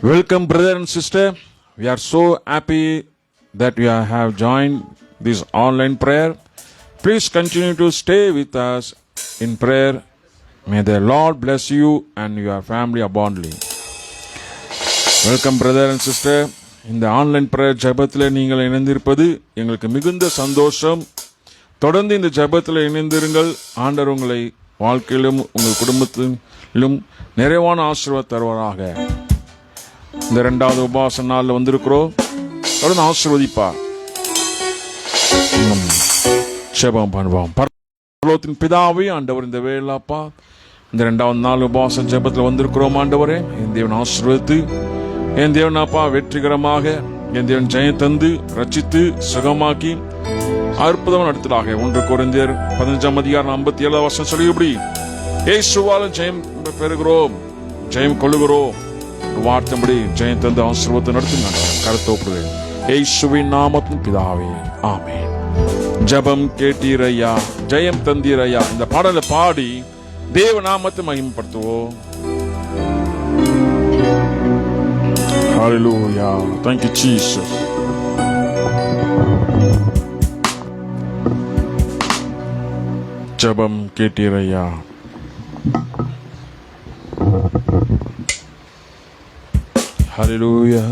Welcome, brother and sister. We are so happy that you have joined this online prayer. Please continue to stay with us in prayer. May the Lord bless you and your family abundantly. Welcome, brother and sister. இந்த online prayer ஜெபத்தில் நீங்கள் இணைந்திருப்பது எங்களுக்கு மிகுந்த சந்தோஷம். தொடர்ந்து இந்த ஜெபத்தில் இணைந்திருங்கள். ஆண்டவர் உங்களை வாழ்க்கையிலும் உங்கள் குடும்பத்திலும் நிறைவான ஆசீர்வாதம் தருவாராக. இந்த 2வது உபவாச நாளில் வந்திருக்கிறோம். தொடர்ந்து ஆசீர்வதிப்பா. ஜெபம் பண்ணுவோம். பரலோகத்தின் பிதாவே, ஆண்டவர் இந்த வேளாப்பா இந்த 2வது நாள் உபவாச ஜெபத்தில் வந்திருக்கிறோம். ஆண்டவரே, என் தேவன் ஆசீர்வதித்து, என் தேவன் அப்பா வெற்றிகரமாக என் தேவன் ஜெயம் தந்து ரட்சித்து சுகமாக்கி அற்புதம் நடத்தலாக. 1 கொரிந்தியர் 15:57 சொல்லியபடி இயேசுவால ஜெயம் பெறுகிறோம், ஜெயம் கொள்ளுகிறோம். வார்த்தைப்படி ஜெயம் தந்து ஆசீர்வாதத்தை நடத்துங்க. கருத்தோப்படுவேன் இயேசுவின் நாமத்தின் பிதாவே, ஆமென். ஜெபம் கேட்டீரையா, ஜெயம் தந்தீரையா. இந்த பாடலை பாடி தேவ நாமத்தை மகிமைப்படுத்துவோம். Hallelujah. Thank you, Jesus. ஜெபம் கேட்டீரையா. Hallelujah.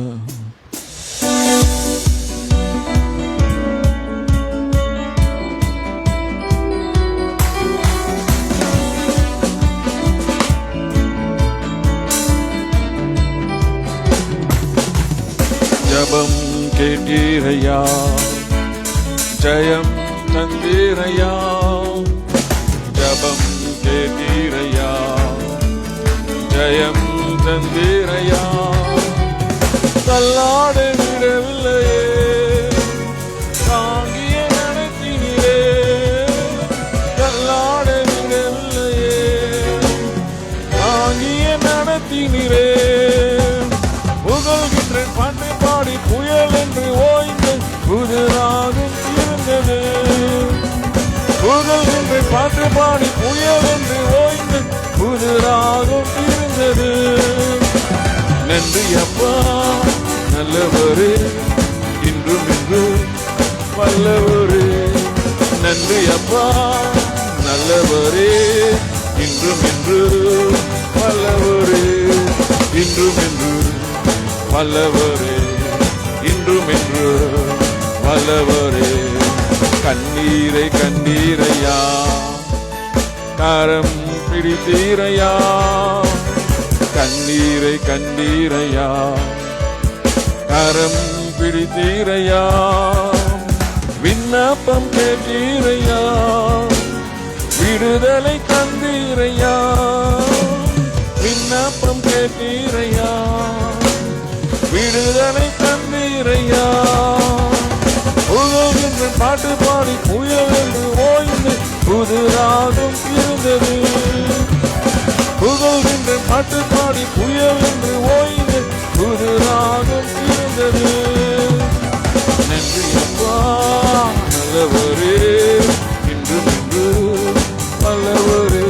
ஜெபம் கேட்டீரையா, ஜெயம் தந்தீரையா. ஜெபம் கேட்டீரையா, ஜெயம் தந்தீரையா. தள்ளாட விடவில்லையே, தாங்கிய நடத்தினீரே. தள்ளாட விடவில்லையே, தாங்கிய நடத்தினீரே. புகழ்கின்ற பாட்டு பாடி புயல் என்று ஓய்ந்து புதிராகும் இருந்தது. புகழ்கின்ற பாட்டு பாடி புயல் என்று ஓய்ந்து புதிராகும் இருந்தது. நன்றி அப்பா நல்லவரே, இன்றும் இன்றும் வல்லவரே. நன்றி அப்பா நல்லவரே, இன்றும் இன்றும் வல்லவரே. இன்றும் இன்றும் வல்லவரே, இன்றும் என்று வல்லவரே. கண்ணீரை கண்டீரையா, கரம் பிடித்தீரையா. கண்ணீரை கண்டீரையா, கரம் பிடித்தீரையா. விண்ணப்பம் கேட்டீரையா, விடுதலை தந்தீரையா. விண்ணப்பம் கேட்டீரையா, விடுதலை தந்தீரையா. புகழ்கின்ற பாட்டு பாடி புயல் என்று ஓய்ந்து புதிராகும் இருந்தது. புகழ்கின்ற பாட்டு பாடி புயல் என்று ஓய்ந்து புதிராகும் இருந்தது. நன்றி அப்பா நல்லவரே, இன்றும் இன்று வல்லவரே.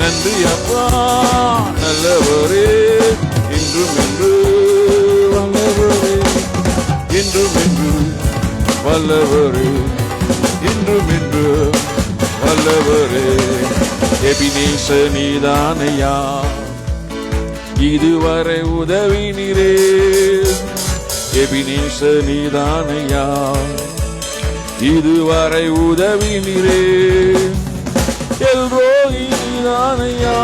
நன்றி அப்பா நல்லவரே, இன்றும் இன்று வல்லவரே. இன்றும் இன்று வல்லவரே, இன்றும் இன்று வல்லவரே. எபினேச நீதானையா, இதுவரை உதவினீரே. எபினேச நீதானையா, இதுவரை உதவினீரே. எல்ரோகி நீதானையா,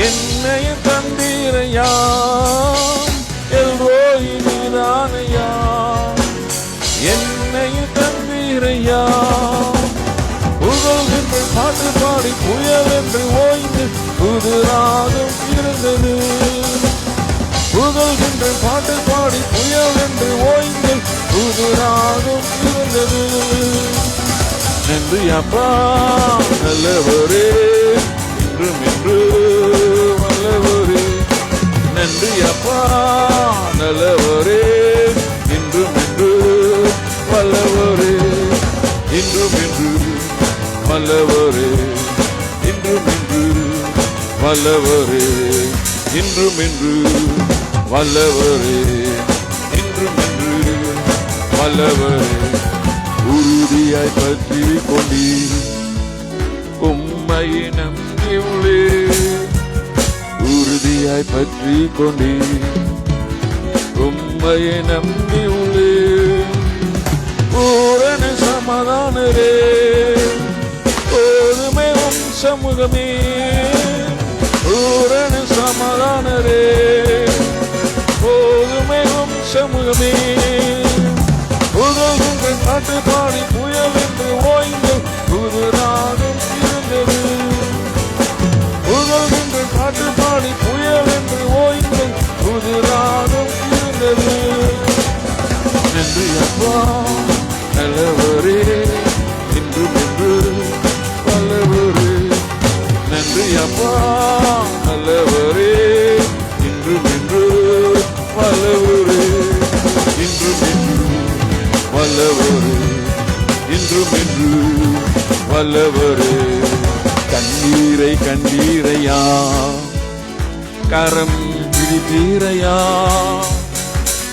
என்னை தந்தீரையா. எல்ரோகி நீதானையா, என்னை தந்தீரையா. புகழ்கின்ற பாட்டு பாடி புயல் என்று ஓய்ந்து புதிராகும் இருந்தது. புகழ்கின்ற பாட்டு பாடி புயல் என்று ஓய்ந்து புதிராகும் இருந்தது. நன்றி அப்பா நல்லவரே, இன்றும் இன்று வல்லவரே. நன்றி அப்பா நல்லவரே, இன்றும் இன்று வல்லவரே. இன்றும் இன்று வல்லவரே, இன்றும் இன்று வல்லவரே. இன்றும் இன்றும் என்று வல்லவரே, இன்றும் என்று வல்லவரே, உறுதியாய் பற்றி கொண்டீர், உம்மை நம்பியுள்ளே, உறுதியாய் பற்றி கொண்டீர், உம்மை நம்பியுள்ளே, பூரண சமாதானரே, போதுமே உம் சமூகமே, பூரண சமாதானரே, போதுமே உம் சமூகமே, புகழ்கின்ற பாட்டு பாடி புயல் என்று ஓய்ந்து புதுராகம் இருந்தது, புகழ்கின்ற பாட்டு பாடி புயல் என்று ஓய்ந்து புதுராகம் இருந்தது. நன்றி அப்பா நல்லவரே, இன்றும் என்று வல்லவரே, நன்றி அப்பா நல்லவரே, இன்றும் என்று வல்லவரே, இன்றும் என்று வல்லவரே, இன்றும் என்று வல்லவரே. கண்ணீரை கண்டீரையா, கரம் பிடித்தீரையா,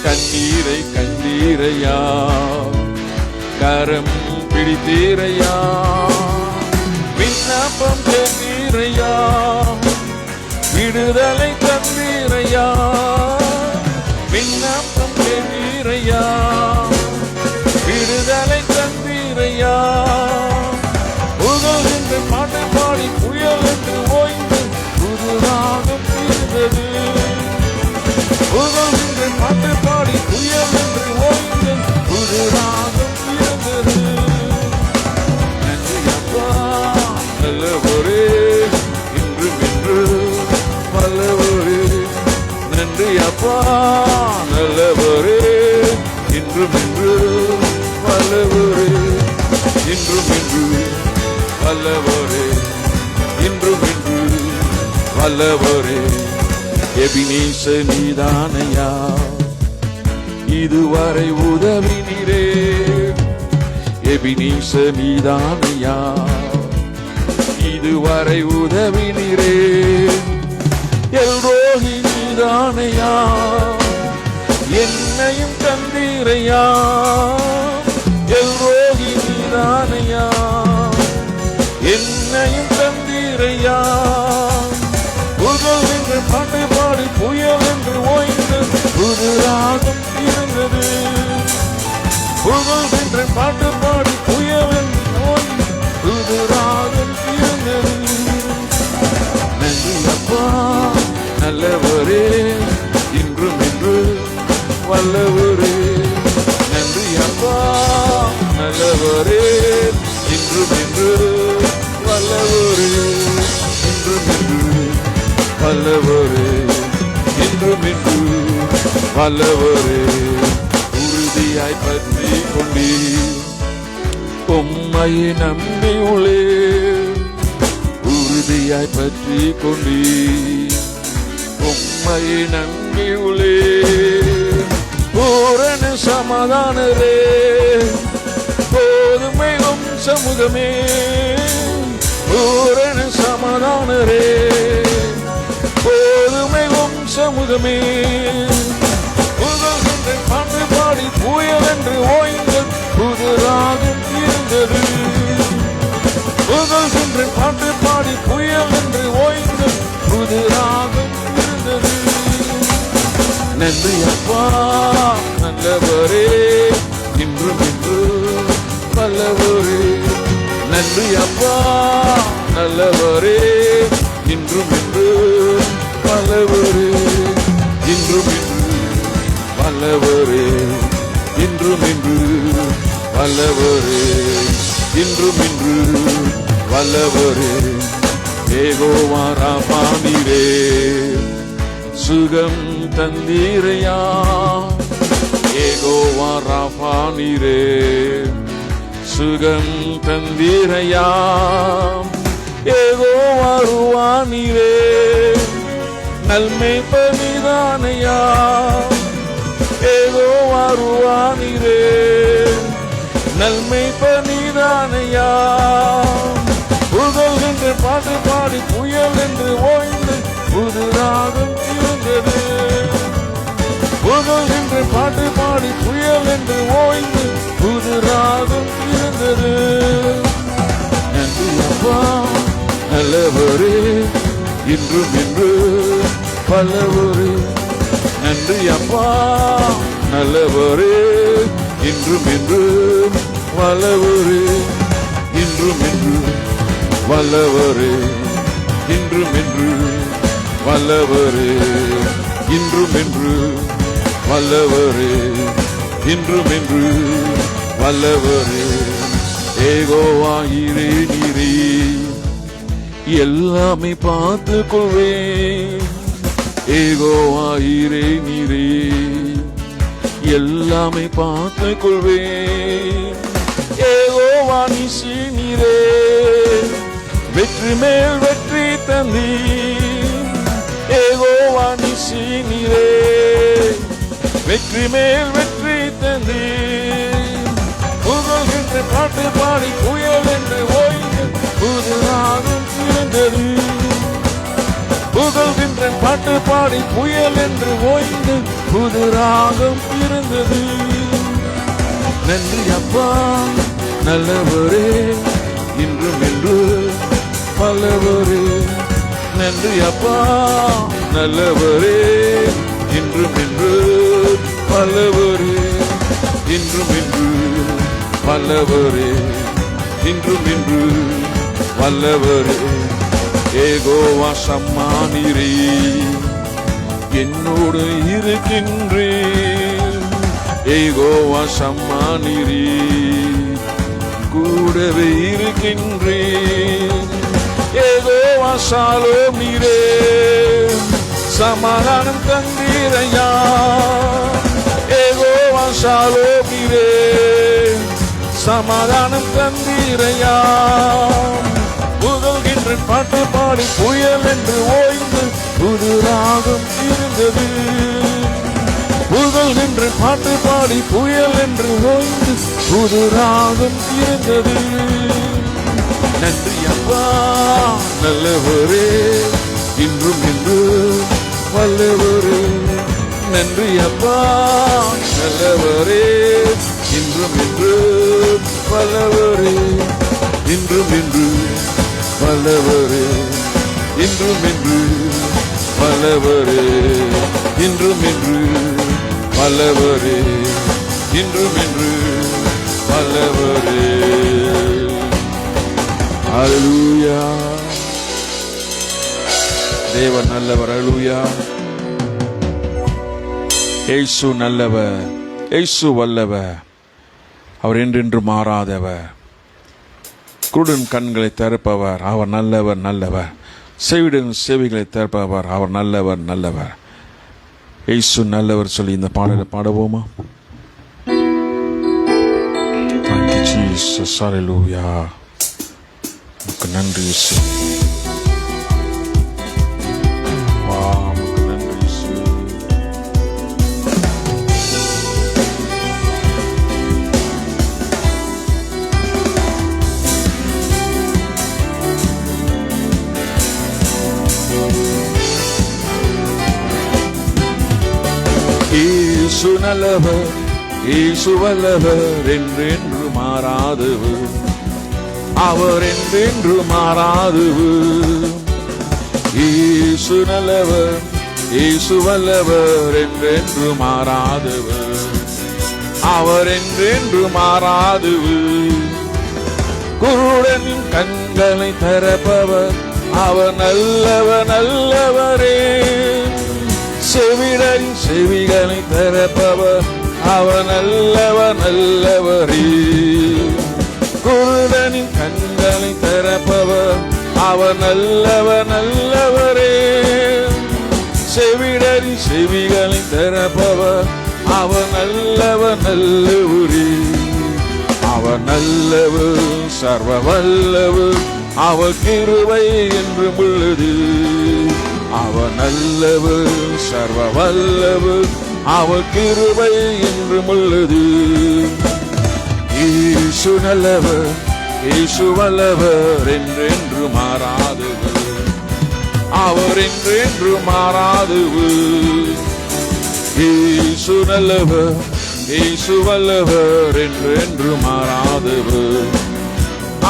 கண்ணீரை கண்டீரையா, கரம் பிடித்தீரையா, விண்ணப்பம் கேட்டீரையா, விடுதலை தந்தீரையா, விண்ணப்பம் கேட்டீரையா, விடுதலை தந்தீரையா, புகழ் என்று பாட்டு பாடி புயல் என்று ஓய்ந்து புதுராகம் இருந்தது, புகழ் என்று பாட்டு பாடி புயல் என்று ஓய்ந்து புதுராகம் இருந்தது. நன்றி அப்பா நல்லவரே, இன்றும் என்று வல்லவரே, நன்றி அப்பா நல்லவரே, இன்றும் என்று வல்லவரே, இன்றும் என்று வல்லவரே, இன்றும் என்று வல்லவரே. எபினேச நீதானையா, இதுவரை உதவினீரே, எபினேச நீதானையா, இதுவரை உதவினீரே, எல்ரோஹி நீதானையா, என்னையும் தந்தீரையா, எல்ரோஹி நீதானையா, என்னையும் தந்தீரையா, புகழ் என்று பாட்டு பாடி புயல் என்று ஓய்ந்து புதுராகம் இருந்தது, புகழ் என்று பாட்டு பாடி புயல் என்று ஓய்ந்து புதுராகம் இருந்தது. நன்றி அப்பா நல்லவரே, இன்றும் என்று வல்லவரே, நன்றி அப்பா நல்லவரே, இன்றும் என்று வல்லவரே, இன்றும் என்று வல்லவரே, இன்றும் என்று வல்லவரே, உறுதியாய் பற்றி கொண்டீர், உம்மை நம்பியுள்ளே, உறுதியாய் பற்றி கொண்டீர், உம்மை நம்பியுள்ளே, பூரண சமாதானரே, போதுமே உம் சமூகமே, பூரண சமாதானரே, போதுமே உம் சமூகமே, புகழ்கின்ற பாட்டு பாடி புயல் என்று ஓய்ந்து புதுராகம் இருந்தது, புகழ்கின்ற பாட்டு பாடி புயல் என்று ஓய்ந்து புதுராகம் இருந்தது. நன்றி அப்பா நல்லவரே, இன்றும் என்று வல்லவரே, நன்றி அப்பா நல்லவரே, இன்றும் என்று வல்லவரே, இன்றும் என்று வல்லவரே, இன்றும் என்று வல்லவரே, இன்றும் என்று வல்லவரே. யெகோவா ராமா நீரே, சுகம் தந்தீரையா, யெகோவா ராமா நீரே, சுகம் தந்தீரையா, யெகோவா ருவா நீரே, நல்மேய்ப்பர் நீதானையா, யெகோவா ருவா நீரே, நல்மேய்ப்பர் நீதானையா, புகழ் என்று பாட்டு பாடி புயல் என்று ஓய்ந்து புதுராகம் பாடி புயல் என்று ஓய்ந்து புது ராகம் இருந்தது. நன்றி அப்பா நல்லவரே, இன்றும் என்று பல்லவரே. நன்றி அப்பா நல்லவரே, இன்றும் என்று வல்லவரே. இன்றும் என்று வல்லவரே, இன்றும் என்று வல்லவரே. இன்றும் என்று வல்லவரே, இன்றும் என்று வல்லவரே. யெகோவா ஈரே நீரே எல்லாமே பார்த்து கொள்வேன். யெகோவா ஈரே நீரே எல்லாமே பார்த்து கொள்வேன். யெகோவா நீசி நீரே வெற்றி மேல் வெற்றி தந்தீர். யெகோவா நீசி நீரே வெற்றி மேல் வெற்றி தந்தீர். புகழ்கின்ற பாட்டு பாடி புயல் என்று ஓய்ந்து புது ராகம் இருந்தது. புகழ்கின்ற பாட்டு பாடி புயல் என்று ஓய்ந்து புது ராகம் இருந்தது. நன்றி அப்பா நல்லவரே, இன்றும் என்று வல்லவரே. நன்றி அப்பா நல்லவரே, இன்றும் என்று வல்லவரே. இன்றும் என்று வல்லவரே, இன்றும் என்று வல்லவரே. யெகோவா ஷம்மா நீரே என்னோடு இருக்கின்றீர். யெகோவா ஷம்மா நீரே கூடவே இருக்கின்றீர். யெகோவா ஷாலோம் நீரே சமாதானம் தந்தீரையா. யெகோவா ஷாலோம் நீரே சமாதானம் தந்தீரையா. புகழ்கின்ற பாட்டு பாடி புயல் என்று ஓய்ந்து புது ராகம் இருந்தது. புகழ்கின்ற பாட்டு பாடி புயல் என்று ஓய்ந்து புது ராகம் இருந்தது. நன்றி அப்பா நல்லவரே, இன்றும் என்று வல்லவரே. நன்றி அப்பா நல்லவரே, இன்றும் என்று வல்லவரே. இன்றும் என்று வல்லவரே, இன்றும் என்று வல்லவரே. இன்றும் என்று வல்லவரே, இன்றும் என்று வல்லவரே. ஹல்லேலூயா. தேவன் நல்லவர். ஹல்லேலூயா. இயேசு நல்லவர், இயேசு வல்லவர். அவர் என்றென்று மாறாதவர். குருடன் கண்களை திறப்பவர், அவர் நல்லவர் நல்லவர். செவிடன் செவிகளை திறப்பவர், அவர் நல்லவர் நல்லவர். இயேசு நல்லவர் சொல்லி இந்த பாடலை பாடுவோமா? Thank you Jesus. Hallelujah. உமக்கு நன்றி இயேசு. உமக்கு நன்றி இயேசு. இயேசு நல்லவர், இயேசு வல்லவர், என்றென்று மாறாதவர். அவர் என்றென்று மாறாதவர். இயேசு நல்லவர், இயேசு வல்லவர், என்றென்று மாறாதவர். அவர் என்றென்று மாறாதவர். குருடனின் கண்களை திறப்பவர், அவர் நல்லவர் நல்லவரே. செவிடரின் செவிகளை திறப்பவர், அவர் நல்லவர் நல்லவரே. குருடனின் கண்களை திறப்பவர், அவர் நல்லவர் நல்லவரே. செவிடரின் செவிகளை திறப்பவர், அவர் நல்லவர் நல்லவரே. அவர் நல்லவர் சர்வ வல்லவர், அவர் கிருபை என்றும் உள்ளது. அவர் நல்லவர் சர்வ வல்லவர், அவர் கிருபை என்றும் உள்ளது. இயேசு நல்லவர், இயேசு வல்லவர், என்றென்று மாறாதவர். அவர் என்றென்று மாறாதவர். இயேசு நல்லவர், இயேசு வல்லவர், என்றென்று மாறாதவர்,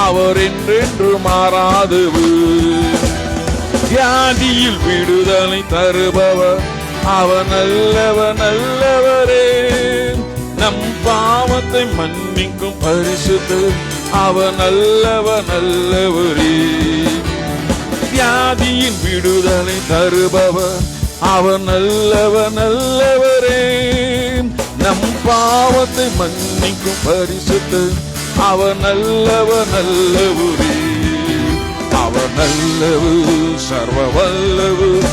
அவர் என்றென்று மாறாதவர். வியாதியில் விடுதலை தருபவர், அவர் நல்லவர் நல்லவரே. நம் பாவத்தை மன்னிக்கும் பரிசுத்தர், அவர் நல்லவர் நல்லவரே. வியாதியின் விடுதலை தருபவர், அவர் நல்லவர் நல்லவரே. நம் பாவத்தை மன்னிக்கும் பரிசுத்தர், அவர் நல்லவர் நல்லவரே. அவர் நல்லவர், சர்வ வல்லவர்,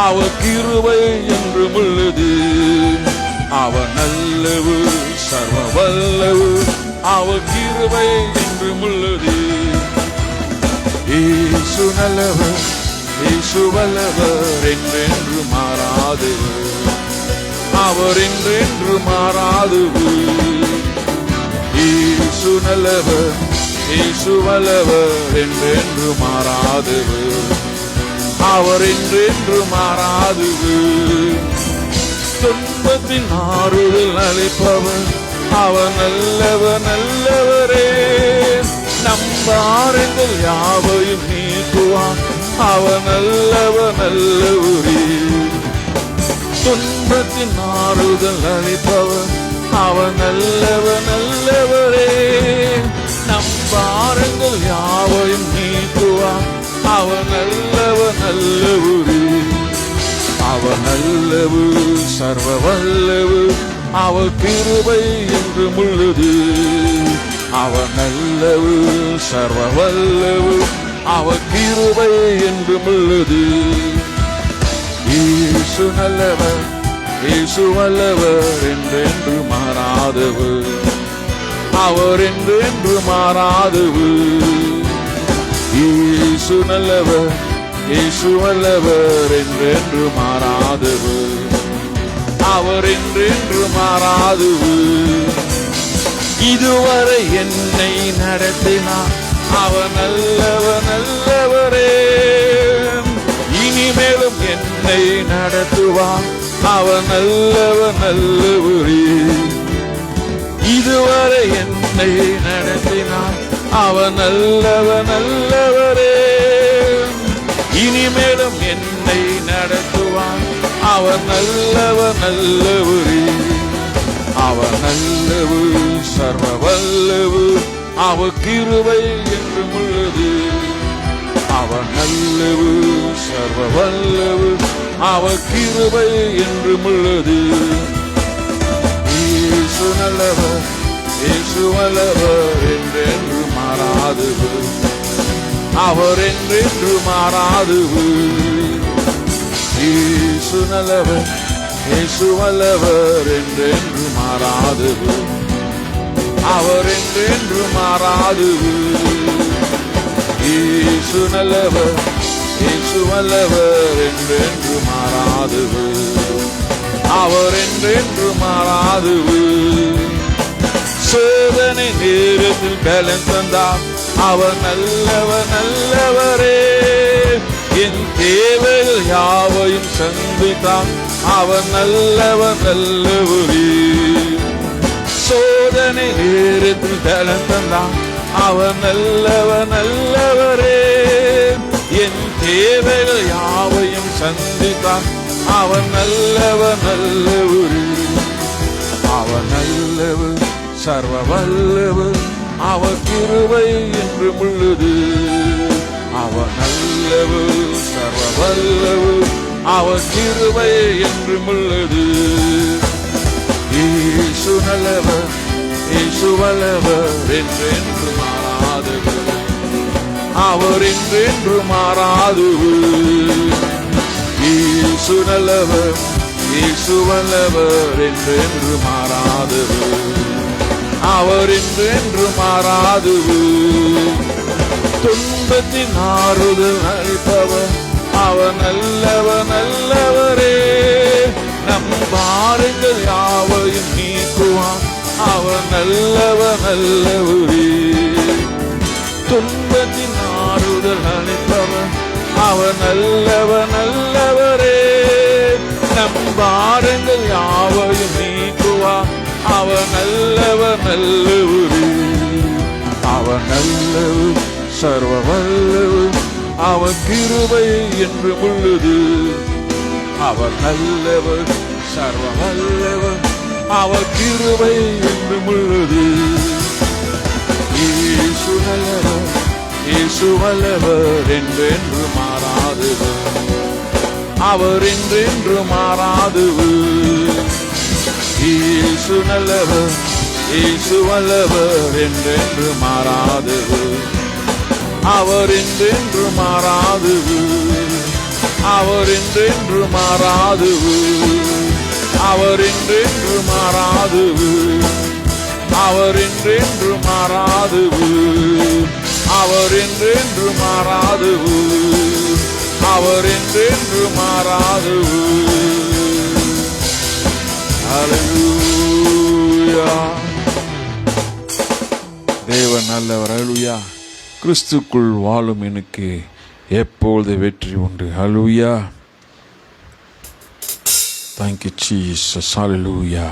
அவர் கிருபை என்றும் உள்ளது. அவர் நல்லவர், சர்வ வல்லவர், அவர் கிருபை என்றும் உள்ளது. இயேசு நல்லவர், இயேசு வல்லவர், என்றென்று மாறாதவர், அவர் என்றென்று மாறாதவர். இயேசு நல்லவர், இயேசு வல்லவர், என்றென்று மாறாதவர், அவர் என்றென்று மாறாதவர். துன்பத்தின் ஆறுதல் அளிப்பவர், அவர் நல்லவர் நல்லவரே. நம் பாரங்கள் யாவையும் நீக்குவார், அவர் நல்லவர் நல்லவரே. துன்பத்தின் ஆறுதல் அளிப்பவர், அவர் நல்லவர் நல்லவரே. நம் பாரங்கள் யாவையும் நீக்குவார், அவர் நல்லவர் நல்லவரே. அவர் நல்லவர், சர்வ வல்லவர், அவர் கிருபை என்றும் உள்ளது. அவர் நல்லவர், சர்வ வல்லவர், அவர் கிருபை என்றும் உள்ளது. இயேசு நல்லவர், இயேசு வல்லவர், என்றென்று மாறாதவர், அவர் என்றென்று மாறாதவர். இயேசு நல்லவர், இயேசு வல்லவர், என்றென்று மாறாதவர், அவர் என்றென்று மாறாதவர். இதுவரை என்னை நடத்தினார், அவர் நல்லவர் நல்லவரே. இனிமேலும் என்னை நடத்துவார், அவர் நல்லவர் நல்லவரே. இதுவரை என்னை நடத்தினார், அவர் நல்லவர் நல்லவரே. இனிமேலும் என்னை நடத்துவார், அவர் நல்லவர் நல்லவரே. அவர் நல்லவர், சர்வ வல்லவர், அவர் கிருபை என்றும் உள்ளது. அவர் நல்லவர், சர்வ வல்லவர், அவர் கிருபை என்றும் உள்ளது. இயேசு நல்லவர், இயேசு வல்லவர், என்றென்று மாறாதவர், அவர் என்றென்று மாறாதவர். இயேசு நல்லவர், இயேசு வல்லவர், என்றென்று மாறாதவர், அவர் என்றென்று மாறாதவர். இயேசு நல்லவர், இயேசு வல்லவர், என்றென்று மாறாதவர், அவர் என்றென்று மாறாதவர். சோதனை நேரத்தில் பலன் தந்தார், அவர் நல்லவர் நல்லவரே. என் தேவைகள் யாவையும் சந்தித்தார், அவர் நல்லவர் நல்லவரே. சோதனை நேரத்தில் பலன் தந்தார், அவர் நல்லவர் நல்லவரே. என் தேவைகள் யாவையும் சந்தித்தார், அவர் நல்லவர் நல்லவரே. அவர் நல்லவர், சர்வ வல்லவர், அவர் கிருபை என்றும் உள்ளது. அவர் நல்லவர், சர்வ வல்லவர், அவர் கிருபை என்றும் உள்ளது. இயேசு நல்லவர், இயேசு வல்லவர், என்றென்று மாறாதவர், அவர் என்றென்று மாறாதவர். இயேசு நல்லவர், இயேசு வல்லவர், என்றென்று மாறாதவர், அவர் என்றென்று மாறாதவர். துன்பத்தின் ஆறுதல் அளிப்பவர், அவர் நல்லவர் நல்லவரே. நம் பாரங்கள் யாவையும் நீக்குவார், அவர் நல்லவர் நல்லவரே. துன்பத்தின் ஆறுதல் அளிப்பவர், அவர் நல்லவர் நல்லவரே. நம் பாரங்கள் யாவையும் நீக்குவார், அவர் நல்லவரே, அவர் நல்லவர், சர்வ வல்லவர், அவர் கிருபை என்று உள்ளது. அவர் நல்லவர், சர்வ வல்லவர், அவர் கிருபை என்று உள்ளது. இயேசு நல்லவர், இயேசு வல்லவர், என்றென்று மாறாதவர், அவர் என்றென்று மாறாதவர். இயேசு நல்லவர், இயேசு வல்லவர், என்றென்று மாறாதவர், அவர் என்றென்று மாறாதவர், அவர் என்றென்று மாறாதவர், அவர் என்றென்று மாறாதவர், அவர் என்றென்று மாறாதவர், அவர் என்றென்று மாறாதவர், அவர் என்றென்று மாறாதவர். ஹல்லேலூயா. தேவன் நல்லவர். ஹல்லேலூயா. கிறிஸ்துக்குள் வாழும் எனக்கு எப்பொழுது வெற்றி உண்டு. ஹல்லேலூயா. Thank you Jesus. ஹல்லேலூயா.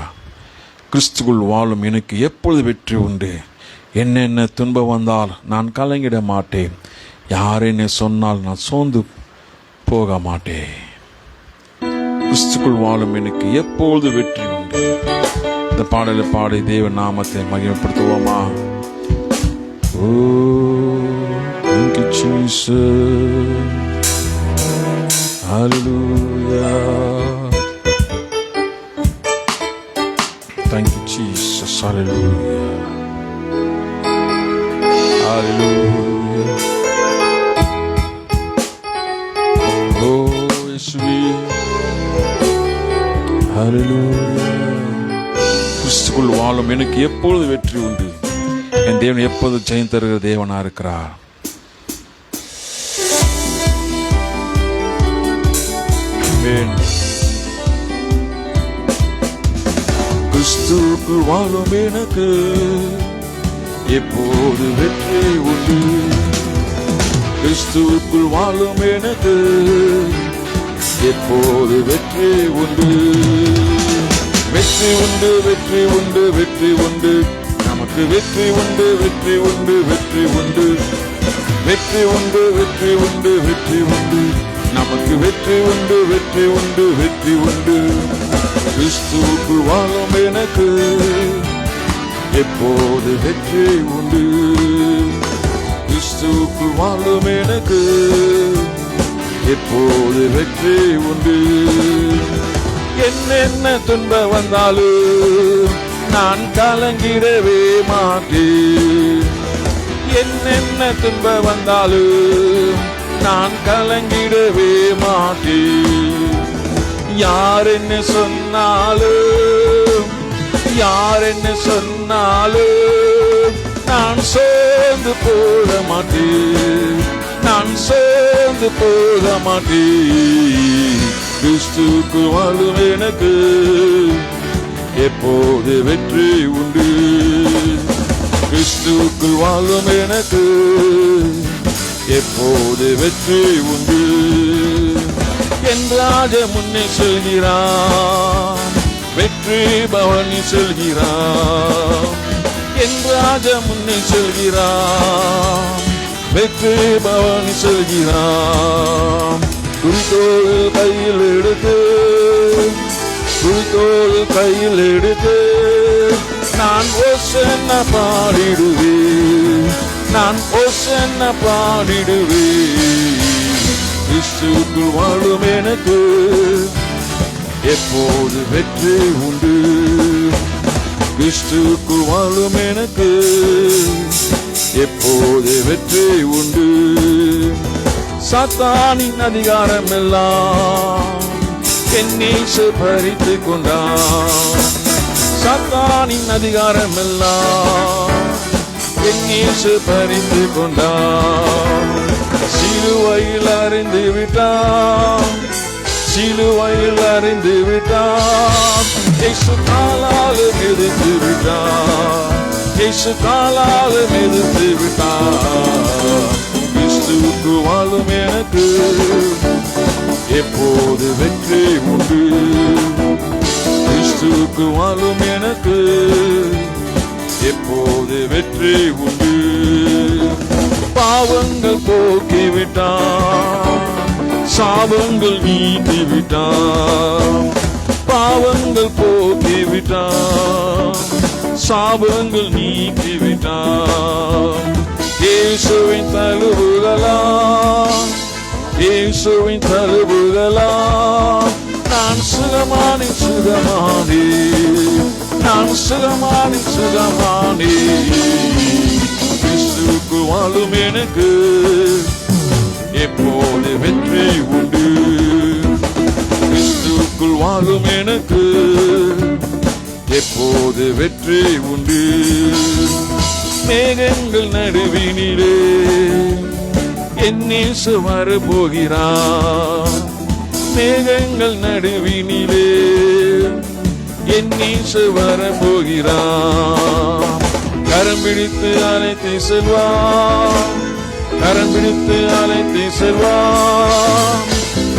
கிறிஸ்துக்குள் வாழும் எனக்கு எப்பொழுது வெற்றி உண்டு. என்னென்ன துன்பம் வந்தால் நான் கலங்கிட மாட்டேன். யார் என்ன சொன்னால் நான் சோர்ந்து போக மாட்டேன். கிறிஸ்துக்குள் வாழும் எனக்கு எப்பொழுது வெற்றி உண்டு. இந்த பாடலை பாடி தேவ நாமத்தை மகிமைப்படுத்துவோமா? ஓ thank you Jesus. Hallelujah. Thank you Jesus. Hallelujah. Hallelujah. Oh Yeshua. Hallelujah. கிறிஸ்துக்குள் வாழும் எனக்கு எப்பொழுது வெற்றி உண்டு. என் தேவன் எப்போது ஜெயம் தருகிற தேவனா இருக்கிறார். கிறிஸ்துக்குள் வாழும் எனக்கு எப்போது வெற்றி உண்டு. கிறிஸ்துக்குள் வாழும் எனக்கு எப்போது வெற்றி உண்டு. வெற்றி உண்டு, வெற்றி உண்டு, வெற்றி உண்டு, நமக்கு வெற்றி உண்டு, வெற்றி உண்டு, வெற்றி உண்டு, வெற்றி உண்டு, வெற்றி உண்டு, வெற்றி உண்டு, நமக்கு வெற்றி உண்டு, வெற்றி உண்டு, வெற்றி உண்டு. கிறிஸ்துவுக்குள் வாழும் எனக்கு எப்போது வெற்றி உண்டு. கிறிஸ்துவுக்குள் வாழும் எனக்கு எப்போது வெற்றி உண்டு. என்னென்ன துன்பம் வந்தாலும் நான் கலங்கிடவே மாட்டேன். என்னென்ன துன்பம் வந்தாலும் நான் கலங்கிடவே மாட்டேன். யார் என்ன சொன்னாலும், யார் என்ன சொன்னாலும் நான் சோர்ந்து போக மாட்டேன், நான் சோர்ந்து போக மாட்டேன். கிறிஸ்துவுக்குள் வாழும் எனக்கு எப்போது வெற்றி உண்டு. கிறிஸ்துவுக்குள் வாழும் எனக்கு எப்போது வெற்றி உண்டு. என் ராஜ முன்னே செல்கிறான், வெற்றி பவனி செல்கிறான். என் ராஜ முன்னே செல்கிறான், வெற்றி பவனி செல்கிறான். குறிக்கோள் கையில் எடுத்து, குறிக்கோள் கையில் எடுத்து நான் ஓசன்னா பாடிடுவேன், நான் ஓசன்னா பாடிடுவேன். கிறிஸ்துவுக்குள் வாழும் எனக்கு எப்போது வெற்றி உண்டு. கிறிஸ்துவுக்குள் வாழும் எனக்கு எப்போது வெற்றி உண்டு. சாத்தானின் அதிகாரம் எல்லாம் என்னை பறித்து கொண்டான். சாத்தானின் அதிகாரம் எல்லாம் என்னை பறித்து கொண்டான். சிலுவையில் அறிந்து விட்டான், சிலுவையில் அறிந்து விட்டான். இயேசு காலால் மிதித்து விட்டான், இயேசு காலால் மிதித்து விட்டான். கிறிஸ்துவுக்குள் வாழும் எனக்கு எப்போது வெற்றி உண்டு. கிறிஸ்துவுக்குள் வாழும் எனக்கு எப்போது வெற்றி உண்டு. பாவங்கள் போக்கிவிட்டார், சாபங்கள் நீக்கிவிட்டார். பாவங்கள் போக்கிவிட்டார், சாபங்கள் நீக்கிவிட்டார். இயேசுவின் தழுவுகளா, இயேசுவின் தழுவுகளா, நான் சுகமானே சுகமானே, நான் சுகமானே சுகமானே. கிறிஸ்துவுக்கு வாழும் எனக்கு எப்போது வெற்றி உண்டு. கிறிஸ்துவுக்குள் வாழும் எனக்கு எப்போது வெற்றி உண்டு. மேகங்கள் நடுவினிலே என் இயேசு வரப்போகிறார். மேகங்கள் நடுவினிலே என் இயேசு வரப்போகிறார். கரம் பிடித்து அழைத்து செல்வார், கரம் பிடித்து அழைத்து செல்வார்.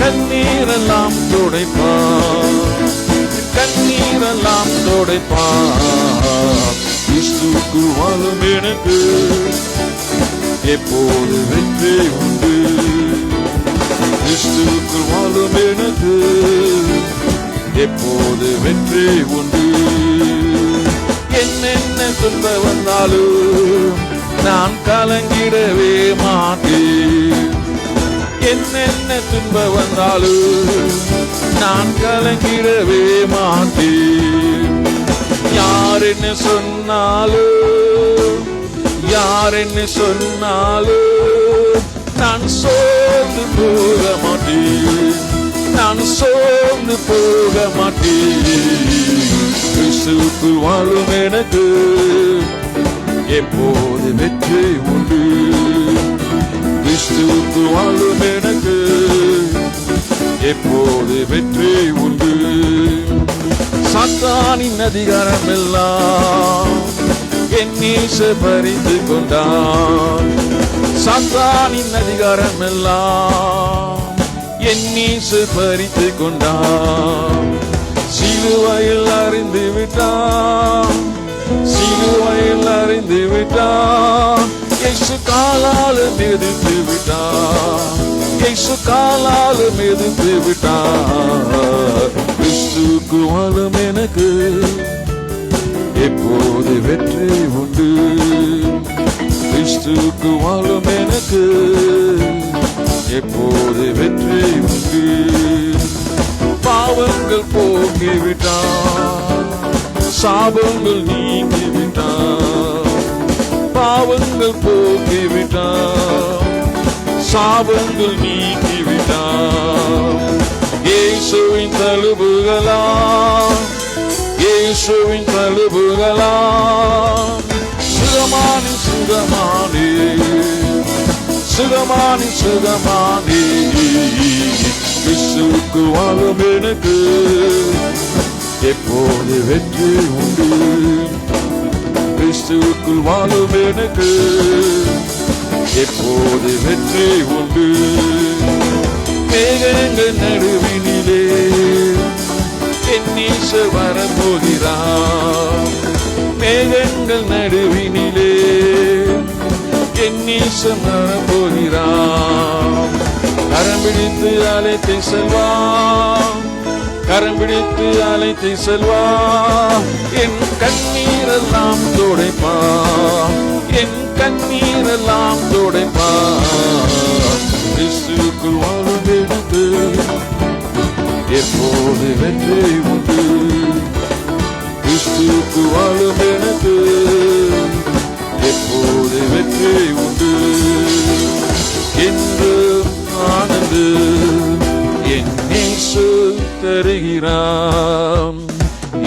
கண்ணீரெல்லாம் துடைப்பார், கண்ணீரெல்லாம் துடைப்பார். கிறிஸ்துவுக்குள் வாழும் எனக்கு எப்போது வெற்றி உண்டு. கிறிஸ்துவுக்குள் வாழும் எனக்கு எப்போது வெற்றி உண்டு. என்னென்ன துன்ப வந்தாலும் நான் கலங்கிடவே மாட்டேன். என்னென்ன துன்ப வந்தாலும் நான் கலங்கிடவே மாட்டேன். யார் என்ன சொன்னாலும், யார் என்ன சொன்னாலும் நான் சோர்ந்து போக மாட்டேன், நான் சோர்ந்து போக மாட்டேன். கிறிஸ்துவுக்குள் வாழும் எனக்கு எப்போது வெற்றி உண்டு. கிறிஸ்துவுக்குள் வாழும் எனக்கு எப்போது வெற்றி உண்டு. சாத்தானின் அதிகாரம் எல்லாம் என் இயேசு பறித்து கொண்டார். சாத்தானின் அதிகாரம் எல்லாம் என் இயேசு பறித்து கொண்டார். சிலுவையில் அறிந்து விட்டார், சிலுவையில் அறிந்து விட்டார். இயேசு காலால் மிதித்து விட்டார், இயேசு காலால் மிதித்து விட்டார். கிறிஸ்துவுக்கு வாழும் எனக்கு எப்போது வெற்றி உண்டு. கிறிஸ்துவுக்கு வாழும் எனக்கு எப்போது வெற்றி உண்டு. பாவங்கள் போக்கிவிட்டார், சாபங்கள் நீக்கிவிட்டார். பாவங்கள் போக்கிவிட்டார், சாபங்கள் நீக்கிவிட்டார். இயேசுவின் தழுவுகளா, இயேசுவின் தழுவுகளா, சுகமானே சுகமானே, சுகமானே சுகமானே. கிறிஸ்துவுக்கு வாழும் எனக்கு எப்போது வெற்றி உண்டு. கிறிஸ்துவுக்குள் வாழும் எனக்கு எப்போது வெற்றி உண்டு. மேகங்கள் நடுவினிலே என் இயேசு வரப்போகிறார். மேகங்கள் நடுவினிலே என் இயேசு வரப்போகிறார். கரம் பிடித்து அழைத்து செல்வார், கரம் பிடித்து அழைத்து செல்வார். என் கண்ணீரெல்லாம் துடைப்பார், என் கண்ணீரெல்லாம் துடைப்பார். கிறிஸ்துவுக்குள் வாழும் எனக்கு எப்போது வெற்றி உண்டு. கிறிஸ்துவுக்குள் வாழும் எனக்கு எப்போது வெற்றி உண்டு. என்று ஆனந்து என் இயேசு தருகிறார்.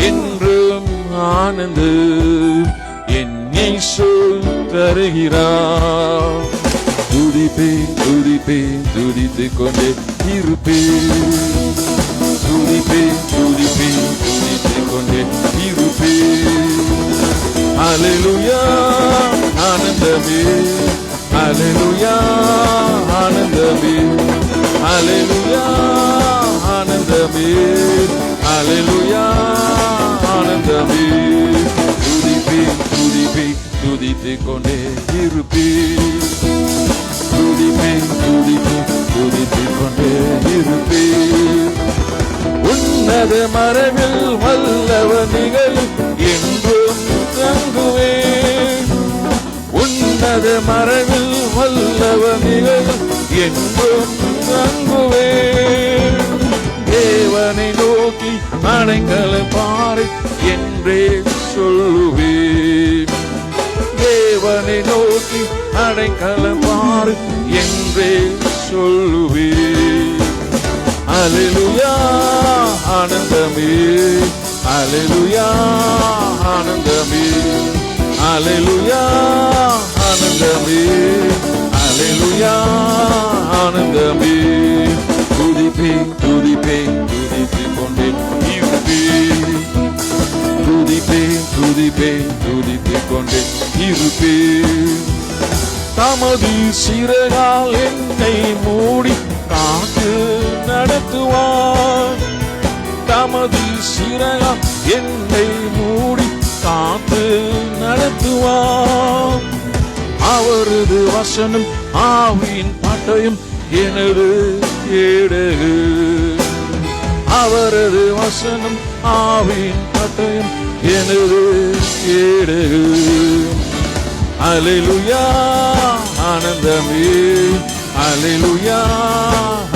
என்றும் ஆனந்து என் இயேசு தருகிறார். துதிப்பேன் துதிப்பேன் துதித்துக் கொண்டே இருப்பேன். துதிப்பேன் துதிப்பேன் துதித்துக் கொண்டே இருப்பேன். அல்லேலூயா ஆனந்தமே, அல்லேலூயா ஆனந்தமே, அல்லேலூயா ஆனந்தமே, அல்லேலூயா ஆனந்தமே. துதிப்பேன் துதிப்பேன் துதித்துக் கொண்டே இருப்பேன். துதிப்பேன் துதிப்பேன் துதித்துக் கொண்டே இருப்பேன். உன்னத மறைவில் வல்லவர் நிகழ் என்றும் தங்குவேன். உன்னத மறைவில் வல்லவர் நிகழ் என்றும் தங்குவேன். தேவனை நோக்கி அடைக்கலம் பாரு என்றே சொல்லுவேன். தேவனை நோக்கி அடைக்கலம் பாரு என்றே சொல்லுவேன். அல்லேலூயா ஆனந்தமே, அல்லேலூயா ஆனந்தமே, அல்லேலூயா ஆனந்தமே, அல்லேலூயா ஆனந்தமே. துதிப்பேன் துதிப்பேன் துதித்துக் கொண்டே இருப்பேன். துதிப்பேன் துதிப்பேன் துதித்துக் கொண்டே இருப்பேன். தமது சிறகால் என்னை மூடி காத்து நடத்துவார். தமது சிறகால் என்னை மூடி காத்து நடத்துவார். அவரது வசனம் ஆவியின் பட்டயம் எனது கேடகு. அவரது வசனம் ஆவியின் பட்டயம் எனது கேடகு. அல்லேலூயா ஆனந்தமே, அல்லேலூயா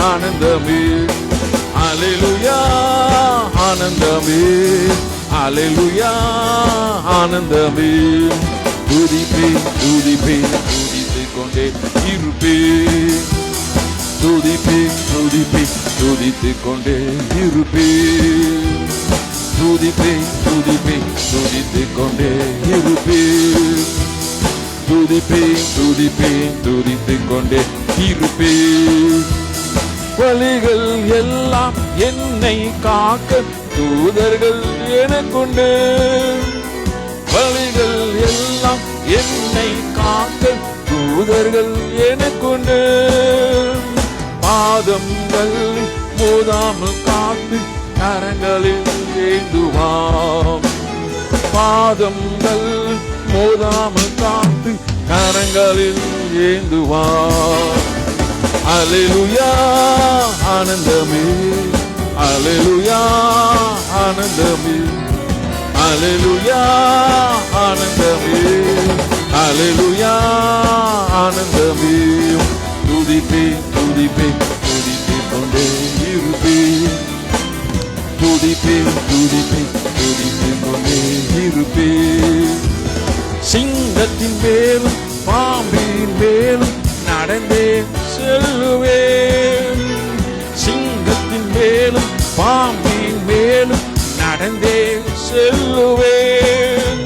ஆனந்தமே, அல்லேலூயா ஆனந்தமே, அல்லேலூயா ஆனந்தமே. துதிப்பேன் துதிப்பேன் துதித்துக் கொண்டே இருப்பேன். துதிப்பேன் துதிப்பேன் துதித்துக் கொண்டே இருப்பேன். துதிப்பேன் துதிப்பேன் துதித்துக் கொண்டே இருப்பேன். துதிப்பேன் துதிப்பேன் துதித்துக் கொண்டே இருப்பேன். வழிகள் எல்லாம் என்னை காக்க தூதர்கள் எனக்குண்டு. வழிகள் எல்லாம் என்னை காக்க தூதர்கள் எனக்குண்டு. பாதங்கள் மோதாமல் காத்து கரங்களில் ஏந்துவாம். பாதங்கள் மோதாமல் காத்து கரங்களில் ஏந்துவாம். அல்லேலூயா ஆனந்தமே, அல்லேலூயா ஆனந்தமே, அல்லேலூயா ஆனந்தமே, அல்லேலூயா ஆனந்தமே. துதிப்பேன் துதிப்பேன் துதித்துக் கொண்டே இருப்பேன். துதிப்பேன் துதிப்பேன் துதித்துக் கொண்டே இருப்பேன். சிங்கத்தின் மேலும் பாம்பின் மேலும் நடந்தே செல்லுவேன். சிங்கத்தின் மேலும் பாம்பின் மேலும் நடந்தே செல்லுவேன்.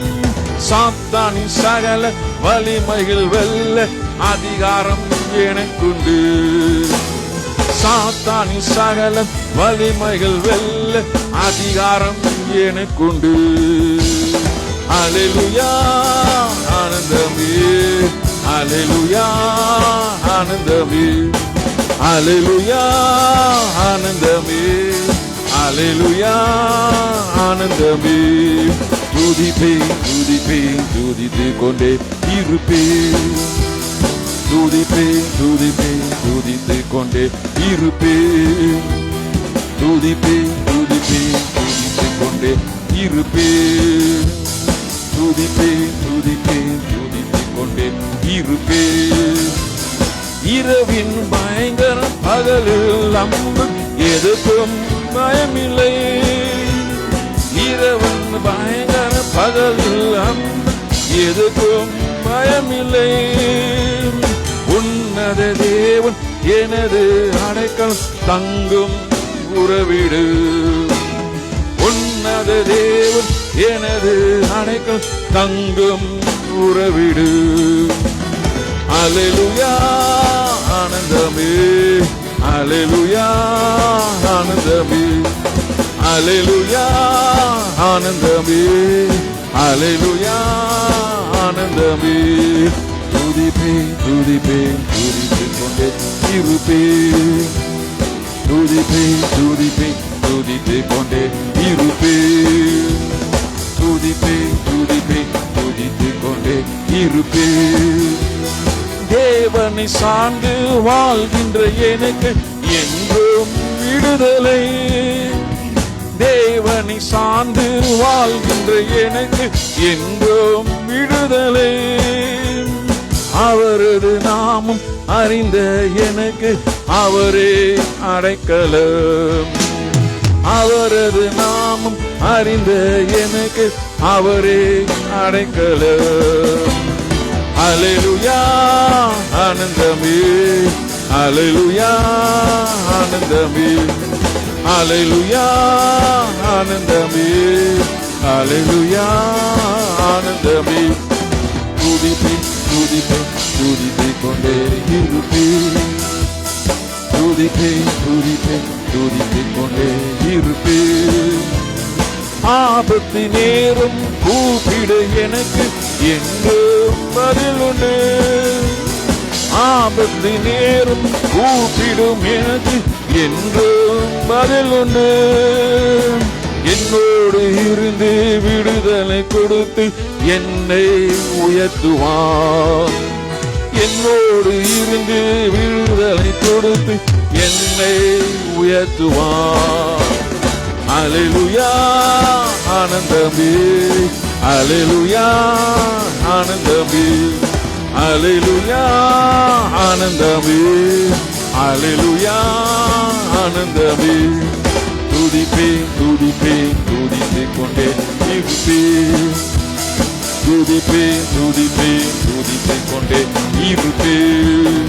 சாத்தானின் சகல வலிமைகள் வெல்ல அதிகாரம் எனக்குண்டு. சாத்தானின் சகல வலிமைகள் வெல்ல அதிகாரம் எனக்குண்டு. அல்லேலூயா ஆனந்தமே, அல்லேலூயா ஆனந்தமே, அல்லேலூயா ஆனந்தமே, அல்லேலூயா ஆனந்தமே. துதிப்பேன் துதிப்பேன் துதித்துக் கொண்டே இருப்பேன். துதிப்பேன் துதிப்பேன் துதித்துக் கொண்டே இருப்பேன். துதிப்பேன் துதிப்பேன் துதித்துக் கொண்டே இருப்பேன். துதிப்பேன் துதிப்பேன் துதித்துக் கொண்டே இருப்பேன். இரவின் பயங்கர பகலில் அம்பு எதுக்கும் பயமில்லை. இரவன் பயங்கர பகலில் அம்பு எதுக்கும் பயமில்லை. உன்னத தேவன் எனது அடைக்கலம் தங்கும் உறவிடு. உன்னத தேவன் எனது அடைக்கலம் தங்கும் உறவிடு. அல்லேலூயா ஆனந்தமே, அல்லேலூயா ஆனந்தமே, அல்லேலூயா ஆனந்தமே, அல்லேலூயா ஆனந்தமே. துதிப்பேன் துதிப்பேன் துதித்துக் கொண்டே இருப்பேன். துதிப்பேன் துதிப்பேன் துதித்துக் கொண்டே இருப்பேன். துதிப்பேன் துதிப்பேன் துதித்துக் கொண்டே இருப்பேன். தேவனை சார்ந்து வாழ்கின்ற எனக்கு என்றும் விடுதலை. தேவனை சார்ந்து வாழ்கின்ற எனக்கு என்றும் விடுதலை. அவரது நாமம் அறிந்த எனக்கு அவரே அடைக்கலம். அவரது நாமம் அறிந்த எனக்கு அவரே அடைக்கலம். அல்லேலூயா ஆனந்தமே, அல்லேலூயா ஆனந்தமே, அல்லேலூயா ஆனந்தமே, அல்லேலூயா ஆனந்தமே. துதிப்பேன் துதிப்பேன் துதித்துக் கொண்டே இருப்பேன். துதிப்பேன் துதிப்பேன் துதித்துக் கொண்டே இருப்பேன். ஆபத்து நேரம் கூப்பிட எனக்கு என்றும் பதில் உண்டு. ஆபத்து நேரம் கூப்பிடும் எனக்கு என்றும் பதில் உண்டு. என்னோடு இருந்து விடுதலை கொடுத்து என்னை உயர்த்துவார். என்னோடு இருந்து விடுதலை கொடுத்து என்னை உயர்த்துவார். அல்லேலூயா ஆனந்தமே, அல்லேலூயா ஆனந்தமே, அல்லேலூயா ஆனந்தமே, அல்லேலூயா ஆனந்தமே. துதிப்பேன் துதிப்பேன் துதித்துக் கொண்டே இருப்பேன். துதிப்பேன் துதிப்பேன் துதித்துக் கொண்டே இருப்பேன்.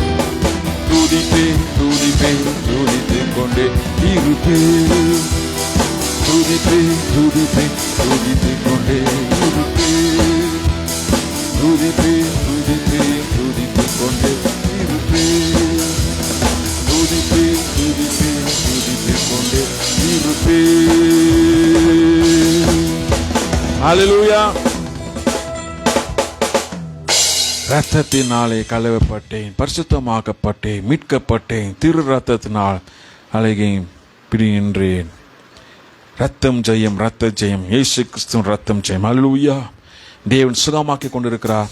துதிப்பேன் துதிப்பேன் துதித்துக் கொண்டே இருப்பேன். துதிப்பேன் துதிப்பேன் துதித்துக் கொண்டே இருப்பேன். துதிப்பேன் துதிப்பேன் துதித்துக் கொண்டே இருப்பேன். துதிப்பேன் துதிப்பேன் துதித்துக் கொண்டே இருப்பேன். அல்லேலூயா. இரத்தத்தினாலே கழுவப்பட்டேன், பரிசுத்தமாக்கப்பட்டேன், மீட்கப்பட்டேன். திரு ரத்தத்தினால் அழகையும் பிரிகின்றேன். ரத்தம் ஜெயம், ரத்த ஜெயம், இயேசு கிறிஸ்துவின் ரத்தம் ஜெயம். அல்லேலூயா. தேவன் சுகமாக்கி கொண்டிருக்கிறார்.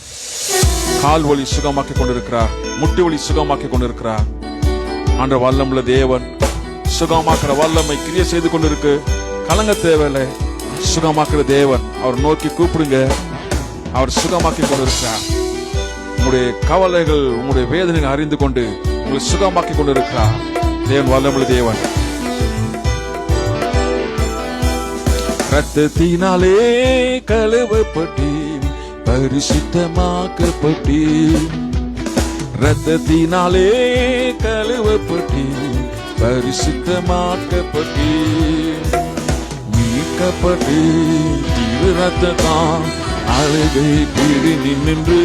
கால் வலி சுகமாக்கி கொண்டிருக்கிறார். முட்டு வலி சுகமாக்கி கொண்டிருக்கிறார். ஆண்டவர் வல்லமுள்ள தேவன். சுகமாக்குற வல்லமை கிரியை செய்து கொண்டிருக்கு. கலங்க தேவையில்லை. சுகமாக்குற தேவன். அவர் நோக்கி கூப்பிடுங்க. அவர் சுகமாக்கி கொண்டிருக்கிறார். உங்களுடைய கவலைகள், உங்களுடைய வேதனைகள் அறிந்து கொண்டு உங்களை சுகமாக்கி கொண்டிருக்கிறார். தேவன் வல்லமுள்ள தேவன். ரத்தத்தினாலே கழுவப்பட்டேன், பரிசுத்தமாக்கப்பட்டேன். ரத்தத்தினாலே கழுவப்பட்டேன், பரிசுத்தமாக்கப்பட்டேன். மீட்கப்பட்டேன். திரு ரத்தத்தால் அழகை பிடி நின்று.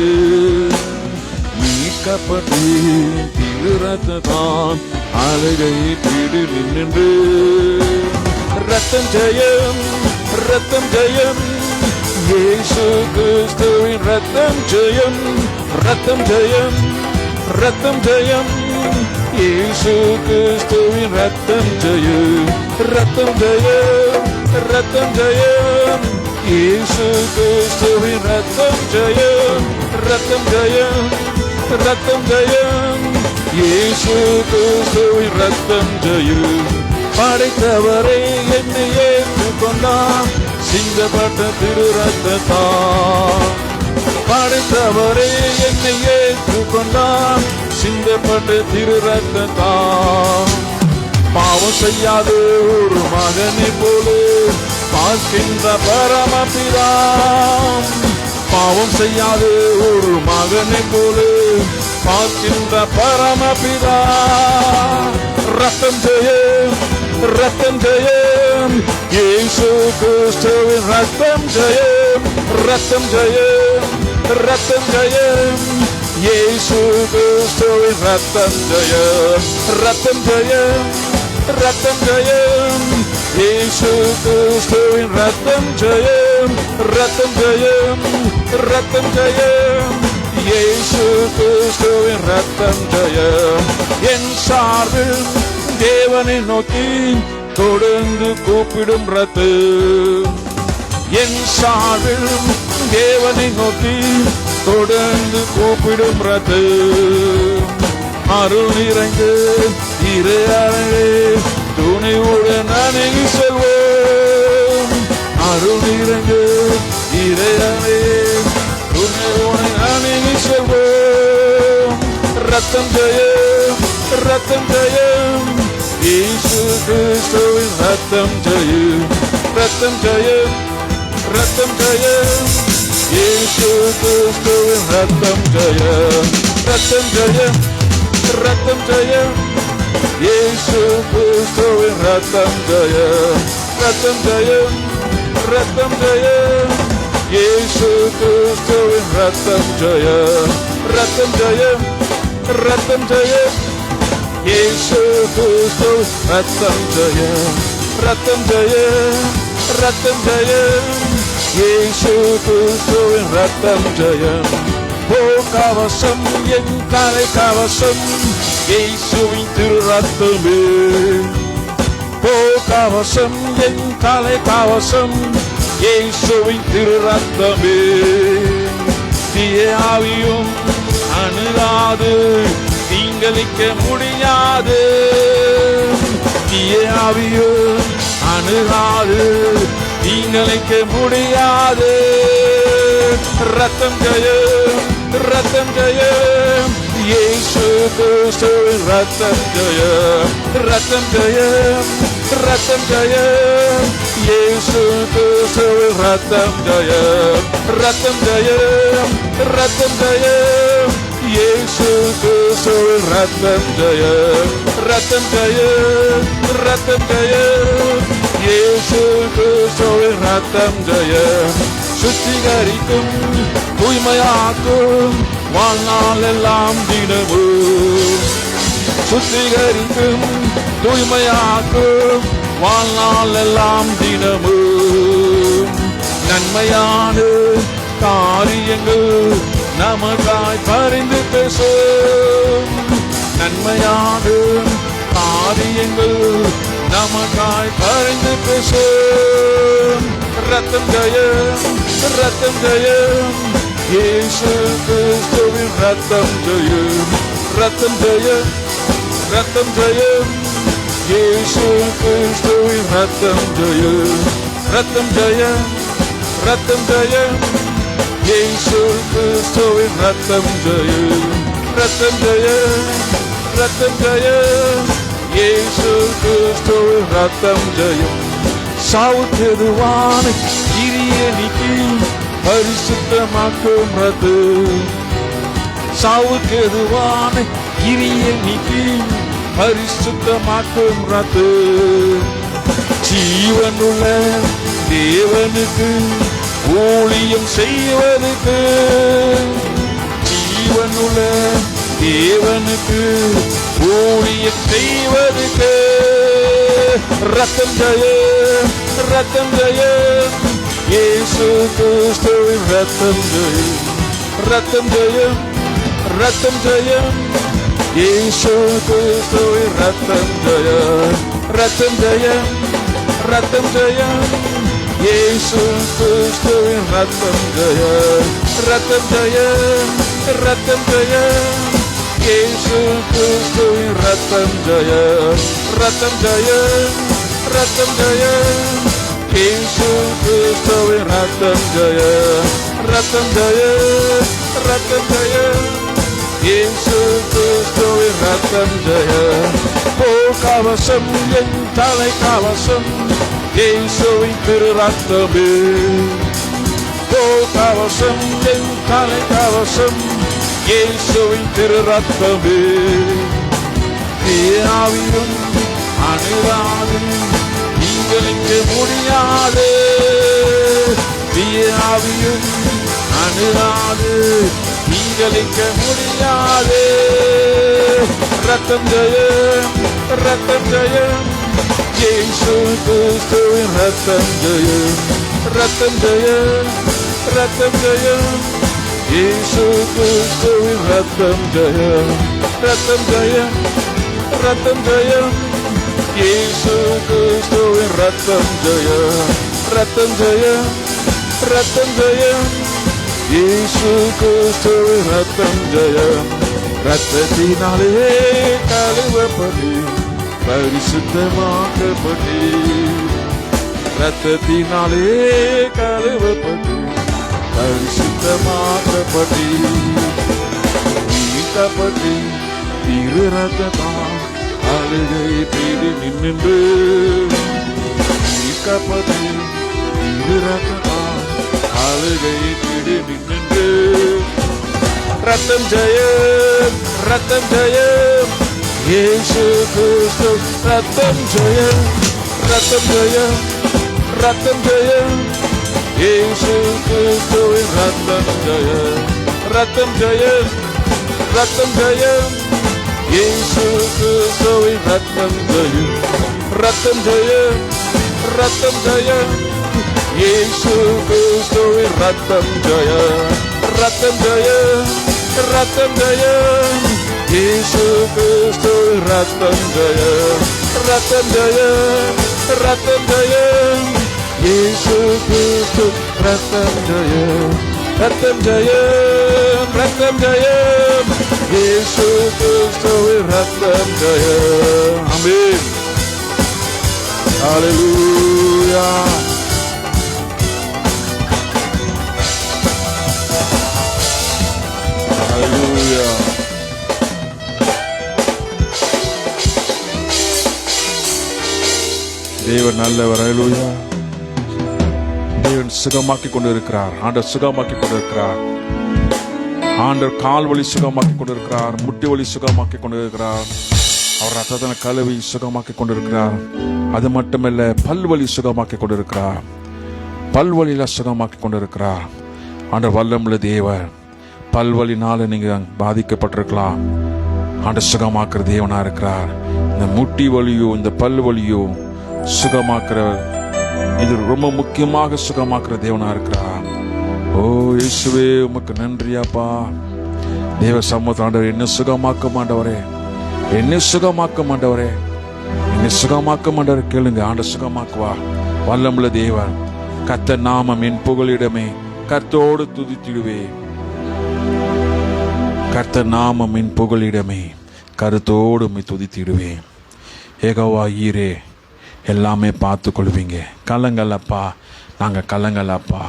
மீட்கப்பட்டேன். திரு ரத்தத்தால் அழகை பிடி நின்று. ரத்தம் ஜெயம், ரத்தம் ஜெயம், இயேசு கிறிஸ்துவின் ரத்தம் ஜெயம். ரத்தம் ஜெயம், ரத்தம் ஜெயம், இயேசு கிறிஸ்துவின் ரத்தம் ஜெயம். ரத்தம் ஜெயம், ரத்தம் ஜெயம், இயேசு கிறிஸ்துவின் ரத்தம் ஜெயம். ரத்தம் ஜெயம், ரத்தம் ஜெயம், இயேசு கிறிஸ்துவின் ரத்தம் ஜெயம். படைத்தவரை என்னை ஏற்றுக்கொண்டார், சிந்தப்பட்ட திரு ரத்தத்தால். படைத்தவரை என்னை ஏற்றுக்கொண்டார், சிந்தப்பட்ட திரு ரத்தத்தால். பாவம் செய்யாத ஒரு மகனை போல பார்க்கின்ற பரமபிதா. பாவம் செய்யாத ஒரு மகனை போல பார்க்கின்ற பரமபிதா. ரத்தம் ஜெயம், ரத்தம் ஜெயம், இயேசு கிறிஸ்துவின் ரத்தம் ஜெயம். ரத்தம் ஜெயம், ரத்தம் ஜெயம், இயேசு கிறிஸ்துவின் ரத்தம் ஜெயம். ரத்தம் ஜெயம், ரத்தம் ஜெயம், இயேசு கிறிஸ்துவின் ரத்தம் ஜெயம். ரத்தம் ஜெயம், ரத்தம் ஜெயம், இயேசு கிறிஸ்துவின் ரத்தம் ஜெயம். என் சார்பில் தேவனை நோக்கி தொடர்ந்து கூப்பிடும் ரத்தம். என் சார்பில் தேவனை நோக்கி தொடர்ந்து கூப்பிடும் ரத்தம் அருள் நிறைந்து இறையரே துணைவுடன் அணுகி செல்வோம். அருள் நிறைந்து இறையரே துணைவுடன் அணுகி செல்வோம். ரத்தம் ஜெயம், ரத்தம் ஜெயம், இயேசு கிறிஸ்துவின் ரத்தம் ஜெயம், ரத்தம் ஜெயம், ரத்தம் ஜெயம், இயேசு கிறிஸ்துவின் ரத்தம் ஜெயம், ரத்தம் ஜெயம், ரத்தம் ஜெயம், இயேசு கிறிஸ்துவின் ரத்தம் ஜெயம், ரத்தம் ஜெயம், ரத்தம் ஜெயம், இயேசு கிறிஸ்துவின் ரத்தம் ஜெயம், ரத்தம் ஜெயம், ரத்தம் ஜெயம், இயேசு கிறிஸ்துவின் ரத்தம் ஜெயம், ரத்தம் ஜெயம், ரத்தம் ஜெயம், இயேசு கிறிஸ்துவின் ரத்தம் ஜெயம். கவசம் என் தலை கவசம் இயேசுவின் திரு ரத்தமே. கவசம் என் தலை கவசம் இயேசுவின் திரு ரத்தமே. தீய ஆவியும் அணுகாது தீங்களிக்க முடியாது. தீய ஆவியும் அணுகாது தீங்களிக்க முடியாது. ரத்தம் ஜெயம், ரத்தம் ஜெயம், இயேசு கிறிஸ்துவின் ரத்தம் ஜெயம், ரத்தம் ஜெயம், ரத்தம் ஜெயம், இயேசு கிறிஸ்துவின் ரத்தம் ஜெயம், ரத்தம் ஜெயம், ரத்தம் ஜெயம், இயேசு கிறிஸ்துவின் ரத்தம் ஜெயம், ரத்தம் ஜெயம், ரத்தம் ஜெயம், இயேசு கிறிஸ்துவின் ரத்தம் ஜெயம். சுத்திகரிக்கும் தூய்மையாக்கும் வாழ்நாள் எல்லாம் தினமும். சுத்திகரிக்கும் தூய்மையாக்கும் வாழ்நாள் எல்லாம் தினமும். நன்மையான காரியங்கள் நமக்காய் பரிந்து பேசும். நன்மையான காரியங்கள் நமக்காய் பரிந்து பேசும். ரத்தம் ஜெயம், ரத்தம் ஜெயம், இயேசு கிறிஸ்துவின் ரத்தம் ஜெயம், ரத்தம் ஜெயம், ரத்தம் ஜெயம், இயேசு கிறிஸ்துவின் ரத்தம் ஜெயம், ரத்தம் ஜெயம், ரத்தம் ஜெயம், இயேசு கிறிஸ்துவின் ரத்தம் ஜெயம், ரத்தம் ஜெயம், ரத்தம் ஜெயம், இயேசு கிறிஸ்துவின் ரத்தம் ஜெயம். சாவுக்கெதுவான கிரியை நீக்கி பரிசுத்தமாக்கும் ரத்தம். சாவுக்கெதுவான கிரியை நீக்கி பரிசுத்தமாக்கும் ரத்தம். ஜீவனுள்ள தேவனுக்கு ஊழியம் செய்வதற்கு. ஜீவனுள்ள தேவனுக்கு ஊழியம் செய்வதற்கு. ரத்தம் ஜெயம், ரத்தம் ஜெயம், இயேசு கிறிஸ்துவின் ரத்தம் ஜெயம், ரத்தம் ஜெயம், ரத்தம் ஜெயம், இயேசு கிறிஸ்துவின் ரத்தம் ஜெயம், ரத்தம் ஜெயம், ரத்தம் ஜெயம், இயேசு கிறிஸ்துவின் ரத்தம் ஜெயம், ரத்தம் ஜெயம், ரத்தம் ஜெயம், இயேசு கிறிஸ்துவின் ரத்தம் ஜெயம், ரத்தம் ஜெயம், ரத்தம் ஜெயம், இயேசு கிறிஸ்துவின் ரத்தம் ஜெயம், ரத்தம் ஜெயம், ரத்தம் ஜெயம், இயேசு கிறிஸ்துவின் ரத்தம் ஜெயம். கவசம் என் தலை கவசம் இயேசுவின் திரு ரத்தமே. கவசம் என் தலை கவசம் இயேசுவின் திரு ரத்தமே. ஆவியும் அணுகாது நீங்களிக்க முடியாது. ஆவியும் அணுகாது நீங்களிக்க முடியாது. ரத்தம் ஜெயம், ரத்தம் ஜெயம், இயேசு கிறிஸ்துவின் ரத்தம் ஜெயம், ரத்தம் ஜெயம், ரத்தம் ஜெயம், இயேசு கிறிஸ்துவின் ரத்தம் ஜெயம், ரத்தம் ஜெயம், ரத்தம் ஜெயம், இயேசு கிறிஸ்துவின் ரத்தம் ஜெயம், ரத்தம் ஜெயம், ரத்தம் ஜெயம், இயேசு கிறிஸ்துவின் ரத்தம் ஜெயம். ரத்தத்தினாலே கழுவப்பட்டு பரிசுத்தமாக்கப்பட்டு, ரத்தத்தினாலே கழுவப்பட்டு பரிசுத்தமாக்கப்பட்டு, மீட்கப்பட்டு திரு ரத்தத்தால் அழுகை பீடி நின்று, மீட்கப்பட்டு திரு ரத்தத்தால் அழுகை பீடி நின்று. ரத்தம் ஜெயம், ரத்தம் ஜெயம், இயேசு கிறிஸ்து ரத்தம் ஜெயம், ரத்தம் ஜெயம், ரத்தம் ஜெயம், இயேசு கிறிஸ்துவின் ரத்தம் ஜெயம், ரத்தம் ஜெயம், ரத்தம் ஜெயம், இயேசு கிறிஸ்துவின் ரத்தம் ஜெயம், ரத்தம் ஜெயம், ரத்தம் ஜெயம், இயேசு கிறிஸ்துவின் ரத்தம் ஜெயம், ரத்தம் ஜெயம், ரத்தம் ஜெயம், இயேசு கிறிஸ்துவின் ரத்தம் ஜெயம், ரத்தம் ஜெயம், ரத்தம் ஜெயம், இயேசு கிறிஸ்து ரத்தம் ஜெயம், ரத்தம் ஜெயம், ரத்தம் ஜெயம், இயேசு கிறிஸ்துவின் ரத்தம் ஜெயம். ஆமென். ஹல்லேலூயா. ஹல்லேலூயா. தேவன் நல்லவர். ஹல்லேலூயா. தேவன் சுகமாக்கி கொண்டு இருக்கிறார். ஆண்டவர் சுகமாக்கி கொண்டு இருக்கிறார். ஆண்டவர் கால் வலி சுகமாக்கி கொண்டு இருக்கிறார். முட்டி வலி சுகமாக்கி கொண்டு இருக்கிறார். அவர் ரத்தத்தின கழுவி சுகமாக்கி கொண்டு இருக்கிறார். அது மட்டுமல்ல, பல்வலி சுகமாக்கி கொண்டு இருக்கிறார். பல்வலியில சுகமாக்கி கொண்டு இருக்கிறார். ஆண்டவர் வல்லமுள்ள தேவன். பல்வலினால நீங்க பாதிக்கப்பட்டிருக்கலாம். ஆண்டவர் சுகமாக்குற தேவனா இருக்கிறார். இந்த முட்டி வலியோ இந்த பல்வலியோ சுகமாக்குற, இது ரொம்ப முக்கியமாக சுகமாக்குற தேவனா இருக்கிறார். ஓ இயேசுவே, உமக்கு நன்றியாப்பா. தேவ சமூகத்தாண்டவர், என்ன சுகமாக்க மாண்டவரே, என்ன சுகமாக்க மாண்டவரே, என்ன சுகமாக்க மாண்டவரே. கேளுங்க, ஆண்ட சுகமாக்குவா. வல்லமுள்ள தேவன். கர்த்தர் நாமம் என் புகலிடமே, கர்த்தரோடு துதித்திடுவே. கர்த்தர் நாமம் என் புகலிடமே, கருத்தோடு துதித்திடுவே. யெகோவா ஈரே, எல்லாமே பார்த்து கொள்வீங்க. கலங்கலப்பா, நாங்கள் கலங்கலப்பா.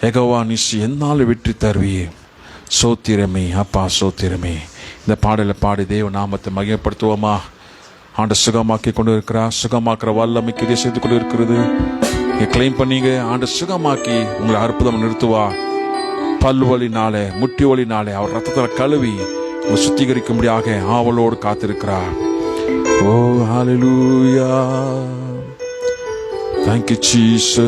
யெகோவா நிசி என்னாலும் வெற்றி தருவியே. சோத்திரமே அப்பா, சோத்திரமே. இந்த பாடலை பாடி தேவ நாமத்தை மகிமைப்படுத்துவோமா? ஆண்டு சுகமாக்கி கொண்டு இருக்கிறார். சுகமாக்குற வல்லமை கிரியை செய்து கொண்டு இருக்கிறது. நீங்க கிளைம் பண்ணீங்க. ஆண்டு சுகமாக்கி உங்களை அற்புதம் நிறுத்துவா. பல்வலினாலே முட்டி வலினாலே அவர் ரத்தத்தில் கழுவி உங்களை சுத்திகரிக்கும்படியாக ஆவலோடு காத்திருக்கிறார். ஓ ஹல்லேலூயா. Thank you, Jesus.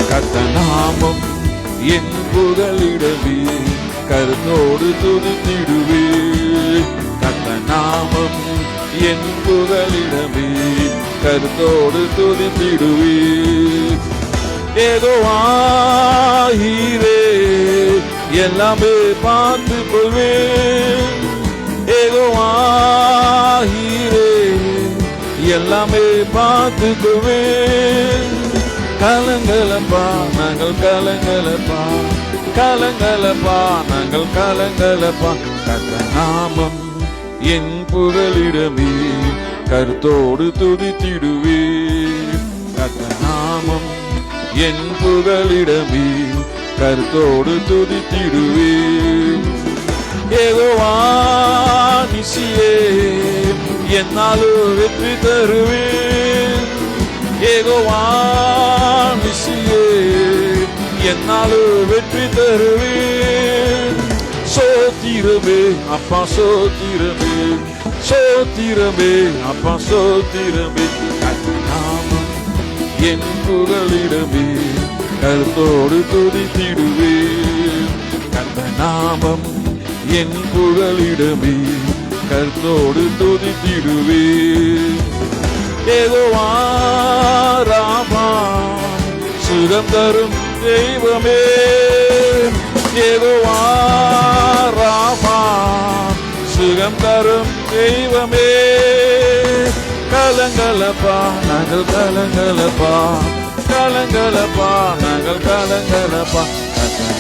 கர்த்தர் நாமம் என் புகலிடமே, கருத்தோடு துதித்திடுவே. கர்த்தர் நாமம் என் புகலிடமே, கருத்தோடு துதித்திடுவே. யெகோவா ஈரே, எல்லாமே பார்த்து கொள்வேன். யெகோவா ஈரே, எல்லாமே பார்த்து கொள்வேன். கலங்கலப்பா, நாங்கள் கலங்கலப்பா, கலங்கலப்பா, நாங்கள் கலங்கலப்பா. கர்த்தர் நாமம் என் புகலிடமே, கருத்தோடு துதித்திடுவே. கர்த்தர் நாமம் என் புகலிடமே, கருத்தோடு துதித்திடுவே. யெகோவா நிசியே, என்னாலும் வெற்றி தருவேன். யெகோவா நிசியே, என்னாலும் வெற்றி தருவேன். சோத்திரமே அப்பா, சோத்திரமே, சோத்திரமே அப்பா, சோத்திரமே. கர்த்தர் நாமம் என் புகலிடமே, கருத்தோடு துதித்திடுவே. கர்த்தர் நாமம் என் புகலிடமே, கருத்தோடு துதித்திடுவே. யெகோவா ராமா, சுகம் தரும் தெய்வமே யெகோவா ராமா சுகம் தரும் தெய்வமே கலங்கலப்பா நாங்கள் கலங்கலப்பா கலங்கலப்பா நாங்கள் கலங்கலப்பா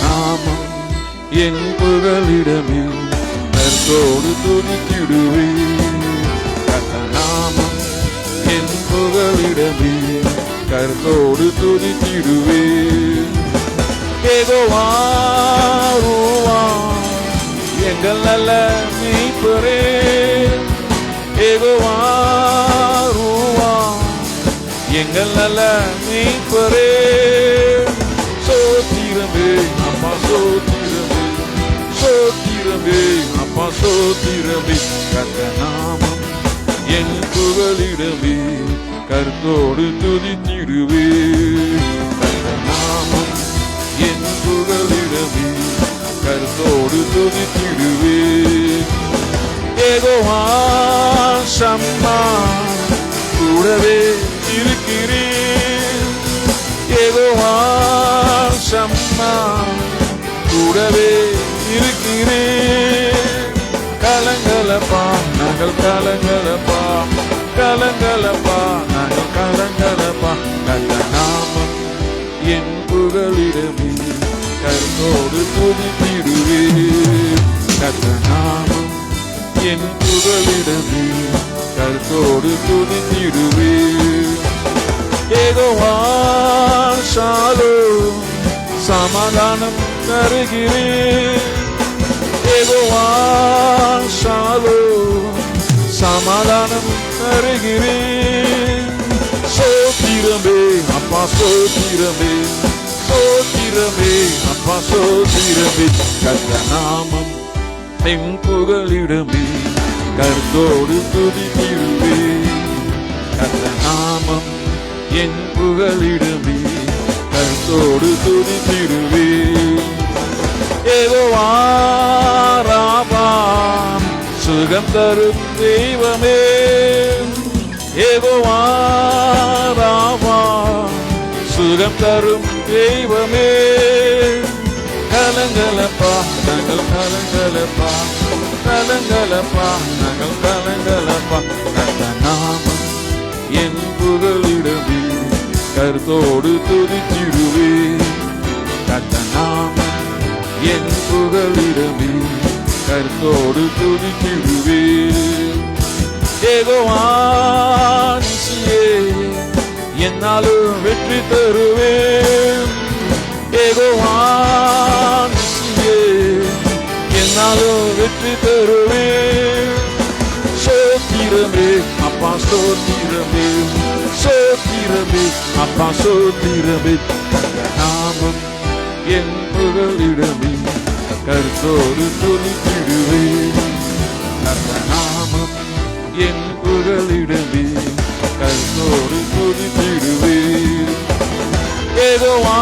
நாமம் என் புகலிடமே கர்த்தரோடு துதித்திடுவே நாமம் என் புகலிடமே கர்த்தரோடு துதித்திடுவே யெகோவா ரூவா எங்கள் நல்ல மீட்பரே யெகோவா ரூவா எங்கள் நல்ல மீட்பரே சோத்திரமே அப்பா சோத்திரமே சோத்திரமே அப்பா சோத்திரமே கர்த்தர் நாமம் என் புகலிடமே கர்த்தரோடு துதித்திடுவே கர்த்தர் நாமம் என் புகலிடமே கர்த்தரோடு துதித்திடுவே யெகோவா சம்மா கூடவே இருக்கிறேன் யெகோவா சம்மா கூடவே இருக்கிறேன் கலங்கலப்பா நாங்கள் கலங்கலப்பா கலங்கலப்பா நாங்கள் கலங்கலப்பா கர்த்தர் நாமம் என் புகலிடமே கர்த்தரோடு துதித்திடுவே கர்த்தர் நாமம் என் புகலிடமே கர்த்தரோடு துதித்திடுவே யெகோவா ஷாலோம் சமாதானம் தருகிறேன் யெகோவா ஷாலோம் சமாதானம் தருகிறேன் சோத்திரமே அப்பா சோத்திரமே சோத்திரமே அப்பா சோத்திரமே கர்த்தர் நாமம் என் புகலிடமே கர்த்தரோடு துதித்திடுவே கர்த்தர் நாமம் என் புகலிடமே கர்த்தரோடு துதித்திடுவே யெகோவா ராமா சுகம் தரும் தெய்வமே யெகோவா ராமா சுகம் தரும் தெய்வமே கலங்கலப்பா நாங்கள் கலங்கலப்பா கலங்கலப்பா நாங்கள் கலங்கலப்பா கர்த்தர் நாமம் என் புகலிடமே கர்த்தரோடு துதித்திடுவே கர்த்தர் நாமம் என் புகலிடமே கர்த்தரோடு துதித்திடுவே யெகோவா நிசியே என்னாலும் வெற்றி தருவேன் யெகோவா நிசியே என்னாலும் வெற்றி தருவேன் சோத்திரமே அப்பா சோத்திரமே சோத்திரமே அப்பா சோத்திரமே கர்த்தர் நாமம் என் புகலிடமே கர்த்தரோடு துதித்திடுவே கர்த்தர் நாமம் என் புகலிடமே கர்த்தரோடு துதித்திடுவே யெகோவா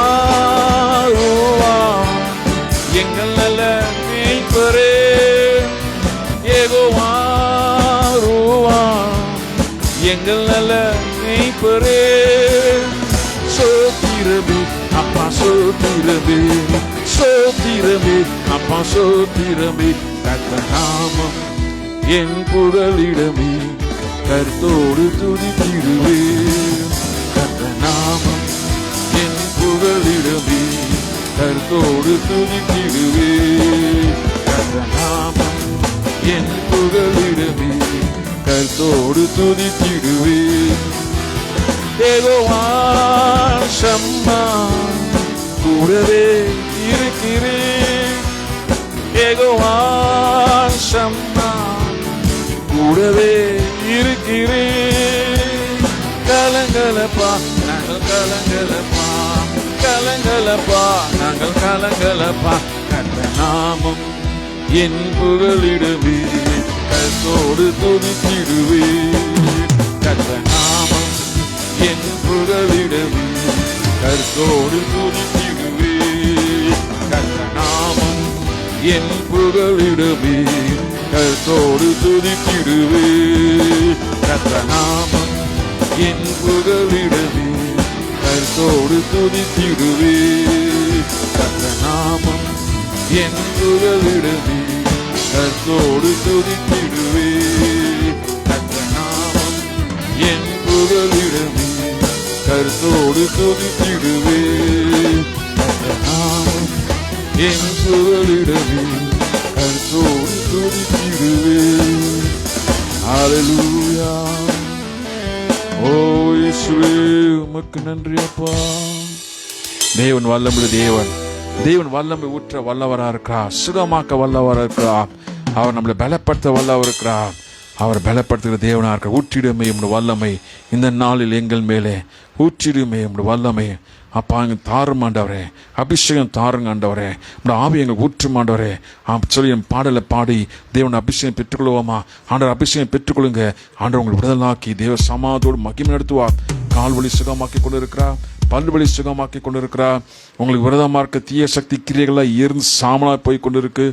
ரூவா எங்கள் நல்ல மீட்பரே யெகோவா ரூவா எங்கள் நல்ல மீட்பரே சோத்திரமே அப்பா சோத்திரமே சோத்திரமே அப்பா சோத்திரமே கர்த்தர் நாமம் என் புகலிடமே கர்த்தரோடு துதித்திடுவே கர்த்தர் நாமம் என் புகலிடமே கர்த்தரோடு துதித்திடுவே கர்த்தர் நாமம் என் புகலிடமே கர்த்தரோடு துதித்திடுவே யெகோவா ஷம்மா கூடவே இருக்கிறேன் யெகோவா ஷம்மா கூடவே இருக்கிறேன் கலங்கலப்பா நாங்கள் கலங்கலப்பா கலங்கலப்பா நாங்கள் கலங்கலப்பா கர்த்தர் நாமம் என் புகலிடமே கர்த்தரோடு துதித்திடுவே கர்த்தர் நாமம் என் புகலிடமே கர்த்தரோடு துதித்திடுவே கர்த்தர் நாமம் என் புகலிடமே கர்த்தரோடு துதித்திடுவே கர்த்தர் நாமம் என் புகலிடமே கர்த்தரோடு துதித்திடுவே கர்த்தர் நாமம் என் புகலிடமே, கர்த்தரோடு துதித்திடுவே. கர்த்தர் நாமம் என் புகலிடமே, கர்த்தரோடு துதித்திடுவே. கர்த்தர் நாமம் என் புகலிடமே, கர்த்தரோடு துதித்திடுவே. ஹல்லேலூயா. ஓ இயேசுவே, உமக்கு நன்றி அப்பா. தேவன் வல்லமுள்ள தேவன், தேவன் வல்லமை ஊற்ற வல்லவரா இருக்கிறார், சுகமாக்க வல்லவரா இருக்கிறார். அவர் நம்மளை பலப்படுத்த வல்லவர் இருக்கிறார். அவர் பலப்படுத்துகிற தேவனா இருக்கிற. ஊற்றிடுமே உம்முடைய வல்லமை இந்த நாளில் எங்கள் மேலே ஊற்றிடுமே உம்முடைய வல்லமை அப்பா. எங்கள் தாரும் ஆண்டவரே, அபிஷேகம் தாருங்க ஆண்டவரே, உம்முடைய ஆவி எங்களுக்கு ஊற்றும் ஆண்டவரே. சொல்லி என் பாடலை பாடி தேவன் அபிஷேகம் பெற்றுக்கொள்வோமா? ஆண்டவர் அபிஷேகம் பெற்றுக்கொள்ளுங்க. ஆண்டவர் உங்களை விடுதலாக்கி தேவ சமாதோடு மகிமை நடத்துவார். கால் வலி சுகமாக்கி கொண்டு இருக்கிறார், பல் வலி சுகமாக்கி கொண்டு இருக்கிறார். உங்களுக்கு விரதமாக இருக்க தீய சக்தி கிரியைகளாக இருந்து சாமலா போய் கொண்டு இருக்கு.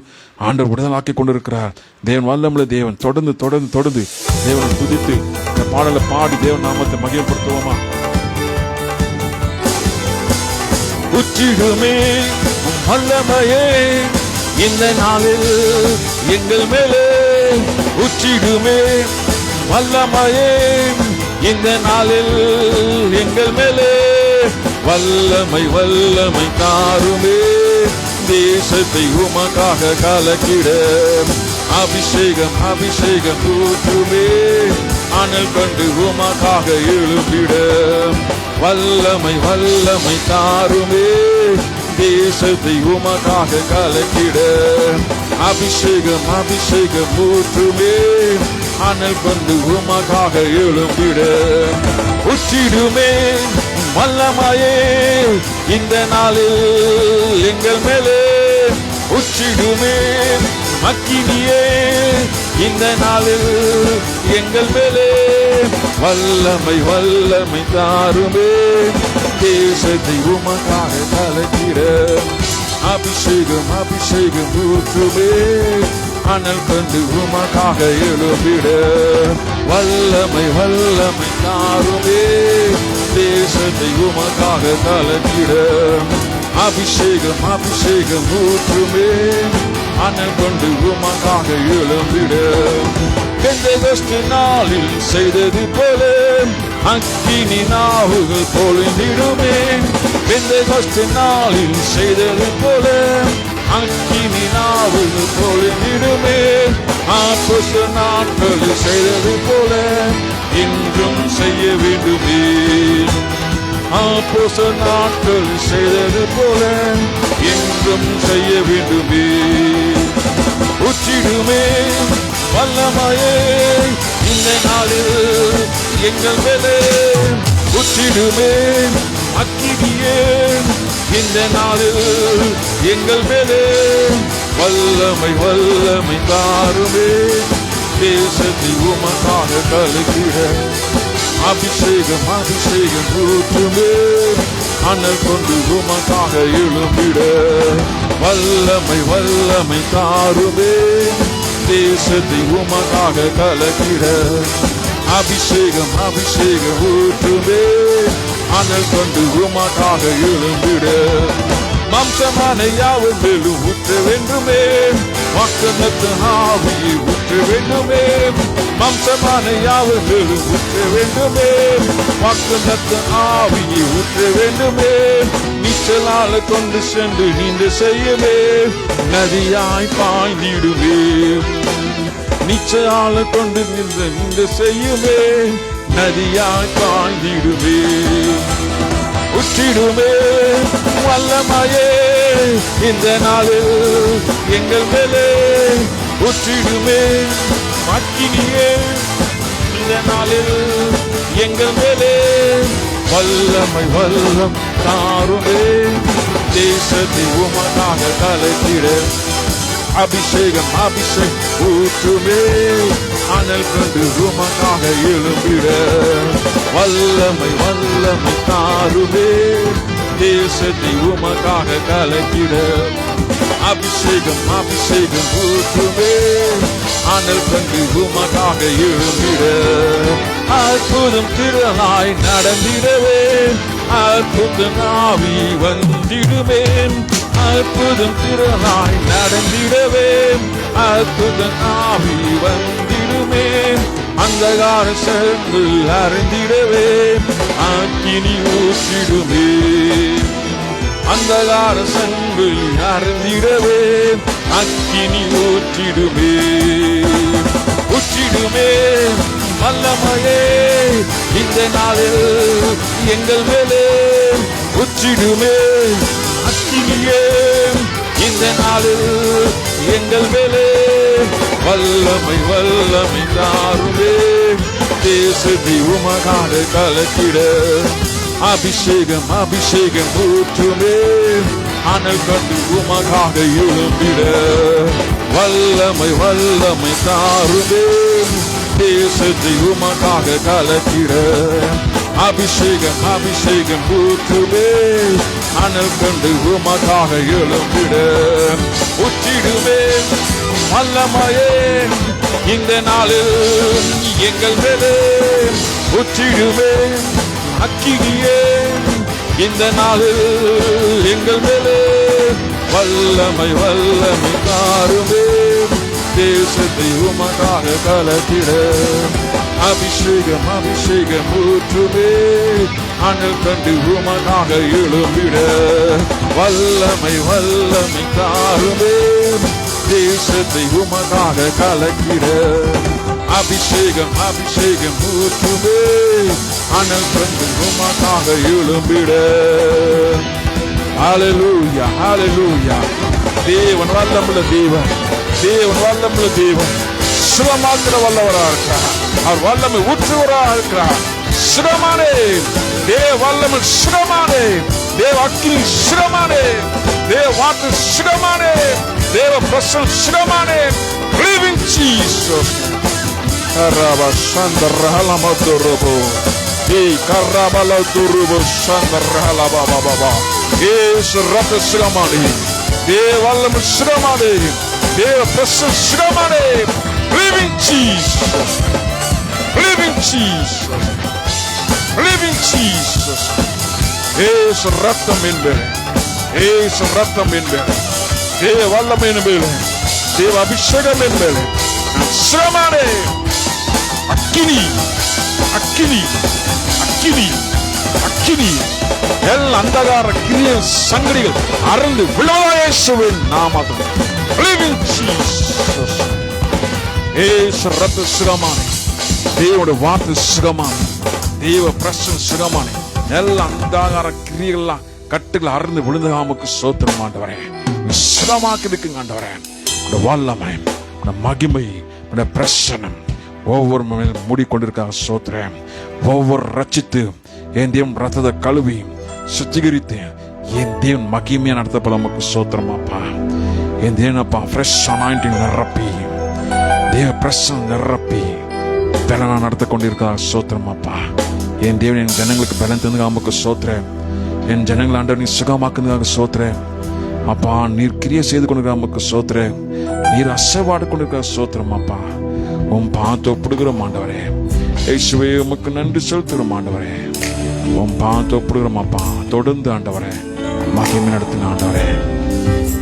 ஆண்டவர் விடுதலாக்கி கொண்டு இருக்கிறார். தேவன் வல்லமுள்ள தேவன். தொடர்ந்து தொடர்ந்து தொடர்ந்து தேவனை துதித்து இந்த பாடலை பாடி தேவன் நாமத்தை மகிமைப்படுத்துவோமா? உச்சிடுமே வல்லமையே இந்த நாளில் எங்கள் மேலே, உச்சிடுமே வல்லமையே இந்த நாளில் எங்கள் மேலே. வல்லமை வல்லமை தாருமே, தேசத்தை உமக்காக கலக்கிட. அபிஷேகம் அபிஷேகம் ஊற்றுமே, அனல் கண்டு உமக்காக எழுப்பிட. வல்லமை வல்லமை தாருமே, தேசத்தை உமக்காக கலக்கிட. அபிஷேகம் அபிஷேகம் ஊற்றுமே, அனல் கொண்டு உமக்காக எழும்பிட. உச்சிடுமே வல்லமையே இந்த நாளில் எங்கள் மேலே, உச்சிடுமே அக்கினியே இந்த நாளில் எங்கள் மேலே. வல்லமை வல்லமை தாருமே, தேசத்தை உமக்காக கலக்கிட. அபிஷேகம் அபிஷேகம் ஊற்றுமே, அனல் கண்டு உமக்காக எழுப்பிட. வல்லமை வல்லமை தாருமே, தேசத்தை உமக்காக கலக்கிட. அபிஷேகம் அபிஷேகம் ஊற்றுமே, அனல் கொண்டு உமக்காக எழும்பிட. பெந்தெகோஸ்து நாளில் செய்தது போல அக்கினி நாவுகள் பொழிந்திடுமே. பெந்தெகோஸ்து நாளில் செய்தது போல அக்கினி நாவுகள் பொழிந்திடுமே. அப்போஸ்தலர் நாட்களில் செய்தது போல இன்றும் செய்ய வேண்டுமே. அப்போஸ்தலர் நாட்களில் செய்தது போல இன்றும் செய்ய வேண்டுமே. உச்சிடுமே வல்லமையே இந்த நாளில் எங்கள் மேலே, உச்சிடுமே அக்கினியே இந்த நாளில் எங்கள் மேலே. வல்லமை வல்லமை தாருமே, தேசத்தை உமக்காக கலக்கிட. அபிஷேகம் அபிஷேகம் ஊற்றுமே, அனல் கொண்டு உமக்காக எழும்பிட. வல்லமை வல்லமை தாருமே, தேசத்தை உமக்காக கலக்கிட. அபிஷேகம் அபிஷேகம் ஊற்றுமே, அனல் கொண்டு உமக்காக எழும்பிட. மாம்சமான யாவும் மேலும் ஊற்ற வேண்டுமே, வாக்குனத்து ஆவியை ஊற்ற வேண்டுமே. மாம்சமான யாவும் மேலும் ஊற்ற வேண்டுமே, வாக்குனத்து ஆவியை ஊற்ற வேண்டுமே. நீச்சலால கொண்டு சென்று நீந்த செய்யவே, நதியாய் பாய்ந்திடுவே. நீச்சலால கொண்டு நீந்த செய்யுமே, நதியாய் பாய்ந்திடுவே. உச்சிடுமே வல்லமையே இந்த நாளில் எங்கள் மேலே, உச்சிடுமே அக்கினியே இந்த நாளில் எங்கள் மேலே. வல்லமை வல்லம் தாருமே, தேசத்தை உமக்காக கலக்கிட. அபிஷேகம் அபிஷேகம் ஊற்றுமே, அனல் கண்டு உமக்காக எழும்பிட. வல்லமை வல்லமை தாருமே, தேசத்தை உமக்காக கலக்கிட. அபிஷேகம் அபிஷேகம் ஊற்றுமே, அனல் கண்டு உமக்காக எழும்பிட. அற்புதம் திறனாய் நடந்திடவே, அற்புத ஆவி வந்திடுமே. அற்புதம் திரளாய் நடந்திடவே அற்புத ஆவி வந்திடுமே அந்தகார செல்கள் அறிந்திடவே அக்கினி ஊற்றிடுமே அந்தகார செல்கள் அறிந்திடவே அக்கினி ஊற்றிடுமே ஊற்றிடுமே வல்லமையே இந்த நாளில் எங்கள் மேலே ஊற்றிடுமே அக்கினியே இந்த நாளில் எங்கள் மேலே வல்லமை வல்லமை தாருமே தேசத்தை உமகாக கலக்கிட அபிஷேகம் அபிஷேகம் ஊற்றுமே அனல் கண்டு உமகாக எழும்பிட வல்லமை வல்லமை தாருமே தேசத்தை உமகாக கலக்கிட அபிஷேகம் அபிஷேகம் ஊற்றுமே அனல் கண்டு உமகாக எழும்பிட ஊற்றிடுமே வல்லமையே இந்த நாளில் எங்கள் மேலே ஊற்றிடுமே அக்கினியே இந்த நாளில் எங்கள் மேலே வல்லமை வல்லமை தாருமே தேசத்தை உமக்காக கலக்கிட அபிஷேகம் அபிஷேகம் ஊற்றுமே அனல் கண்டு உமக்காக எழும்பிட வல்லமை வல்லமை தாருமே தேசத்தை உமக்காக கலக்கிட அபிஷேகம் அபிஷேகம் ஊற்றுமே அனல் கண்டு உமக்காக எழும்பிட ஹல்லேலூயா ஹல்லேலூயா தேவன் வல்லமுள்ள தேவன் தேவன் வல்லமுள்ள தேவன் சுகமாக்கிற வல்லவராக இருக்கிறார் அவர் வல்லமை ஊற்றுவராக இருக்கிறார் சுகமானே தேவ வல்லமை சுகமானே தேவ அக்கினி சுகமானே தேவ வாக்கு சுகமானே தேவ பிரசன்னம் சுகமானே living Jesus karaba shandarhala madorobo karaba la durubo shandarhala baba baba rata sugamane தேவ வல்லமை சுகமானே தேவ பிரசன்னம் சுகமானே living Jesus living Jesus living Jesus ஏசு ரத்தம் என்பது ஏசு ரத்தம் என்பது தேவ வல்லமை என்பது தேவ அபிஷேகம் என்பது சுகமானே அக்கினி அக்கினி அக்கினி அக்கினி எல்லா அந்தகார கிரிய சங்கடிகள் அறந்து விழாயேசுவின் நாமத்தில் living Jesus ஏசு ரத்த சுகமானே தேவனுடைய வார்த்தை சுகமானே தேவ பிரசன்னம் சுகமானே எல்லா அந்தகார கிரியெல்லாம் கட்டுகள் அறந்து விழுந்தாமுக்கு சோத்திரம் ஆண்டவரே சுகமாக்கி இருக்குங்க ஆண்டவரே வல்லமை மகிமை பிரசன்னம் ஒவ்வொரு மூடிக்கொண்டிருக்காக சோத்திரம் ஒவ்வொரு ரச்சித்து என் தேவன் ரத்தத்தை கழுவி சுத்திகரித்து என் தேவன் மகிமையா நடத்தப்பட நமக்கு சோத்திரமாப்பா என் தேவனப்பா ஃப்ரெஷ் அனாயிண்டிங் நிரப்பி தேவ பிரசன்னம் நிரப்பி பலனா நடத்த கொண்டிருக்காக சோத்திரமாப்பா என் தேவன் என் ஜனங்களுக்கு பலன் தந்துங்க நமக்கு சோத்திரம் என் ஜனங்கள் ஆண்டவர் நீ சுகமாக்குனதாக சோத்திரம் அப்பா நீர் கிரியை செய்து கொண்டிருக்கிற நமக்கு சோத்திரம் நீர் அசைவாடு கொண்டிருக்கிற சோத்திரம் அப்பா உன் பார்த்து ஒப்பிடுகிறோம் ஆண்டவரே இயேசுவே உமக்கு நன்றி செலுத்துகிறோம் ஆண்டவரே உன் பார்த்து ஒப்பிடுகிறோம் அப்பா தொடர்ந்து ஆண்டவரே மகிமை நடத்தின ஆண்டவரே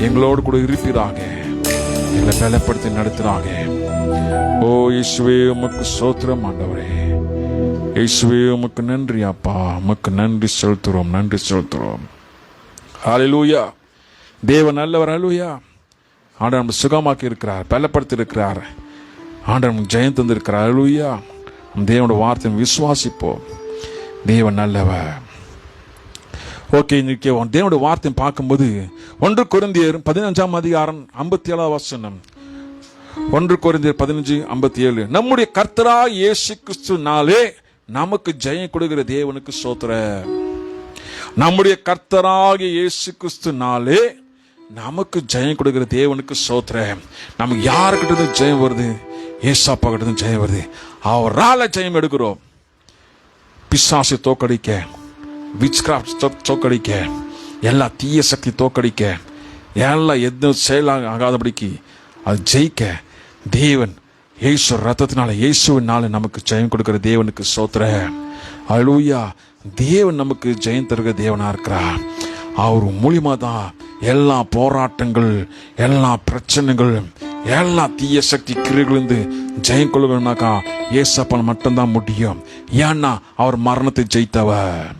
எங்களோடு கூட இருப்பீராக எங்களை பலப்படுத்தி நடத்துறாக ஓ இயேசுவே உமக்கு சோத்திரம் ஆண்டவரே இயேசுவே உமக்கு நன்றி அப்பா உமக்கு நன்றி செலுத்துகிறோம் நன்றி செலுத்துகிறோம் ஹல்லேலூயா தேவன் நல்லவர் ஹல்லேலூயா ஆண்டவர் நம்ம சுகமாக்கி இருக்கிறார் பலப்படுத்தி இருக்கிறார் ஆண்டவர் நமக்கு ஜெயம் தந்திருக்கிறார் ஹல்லேலூயா தேவனோட வார்த்தை விசுவாசிப்போம் தேவன் நல்லவர் ஓகே இன்னைக்கு தேவனோட வார்த்தை பார்க்கும்போது 1 கொரிந்தியர் 15ஆம் அதிகாரம் 57ஆம் வசனம் 1 கொரிந்தியர் 15:57 நம்முடைய கர்த்தராகிய இயேசு கிறிஸ்துவினாலே நமக்கு ஜெயம் கொடுக்கிற தேவனுக்கு ஸ்தோத்திரம் நம்முடைய கர்த்தராகிய இயேசு கிறிஸ்துவினாலே நமக்கு ஜெயம் கொடுக்கிற தேவனுக்கு ஸ்தோத்திரம் நமக்கு யாருக்கிட்ட ஜெயம் வருது ஏசாப்பா கிட்ட ஜெயம் வருது அவரால ஜெயம் எடுக்கிறோம் பிசாசை தோக்கடிக்க விச்கிராஃப்ட் தோக்கடிக்க எல்லா தீய சக்தி தோக்கடிக்க எல்லாம் எதுவும் செயலாக ஆகாதபடிக்கு அது ஜெயிக்க தேவன் இயேசு ரத்தத்தினால இயேசுவினால நமக்கு ஜெயம் கொடுக்கிற தேவனுக்கு ஸ்தோத்திரம் ஹல்லேலூயா தேவன் நமக்கு ஜெயம் தருகிற தேவனா இருக்கிறார் அவர் மூலியமா தான் எல்லா போராட்டங்கள், எல்லா பிரச்சனைகள், எல்லா தீய சக்தி கிரிகளிலிருந்து ஜெயம் கொள்ளுனாக்கா ஏசப்பன் மட்டும்தான் முடியும். ஏன்னா அவர் மரணத்தை ஜெயித்தவர்,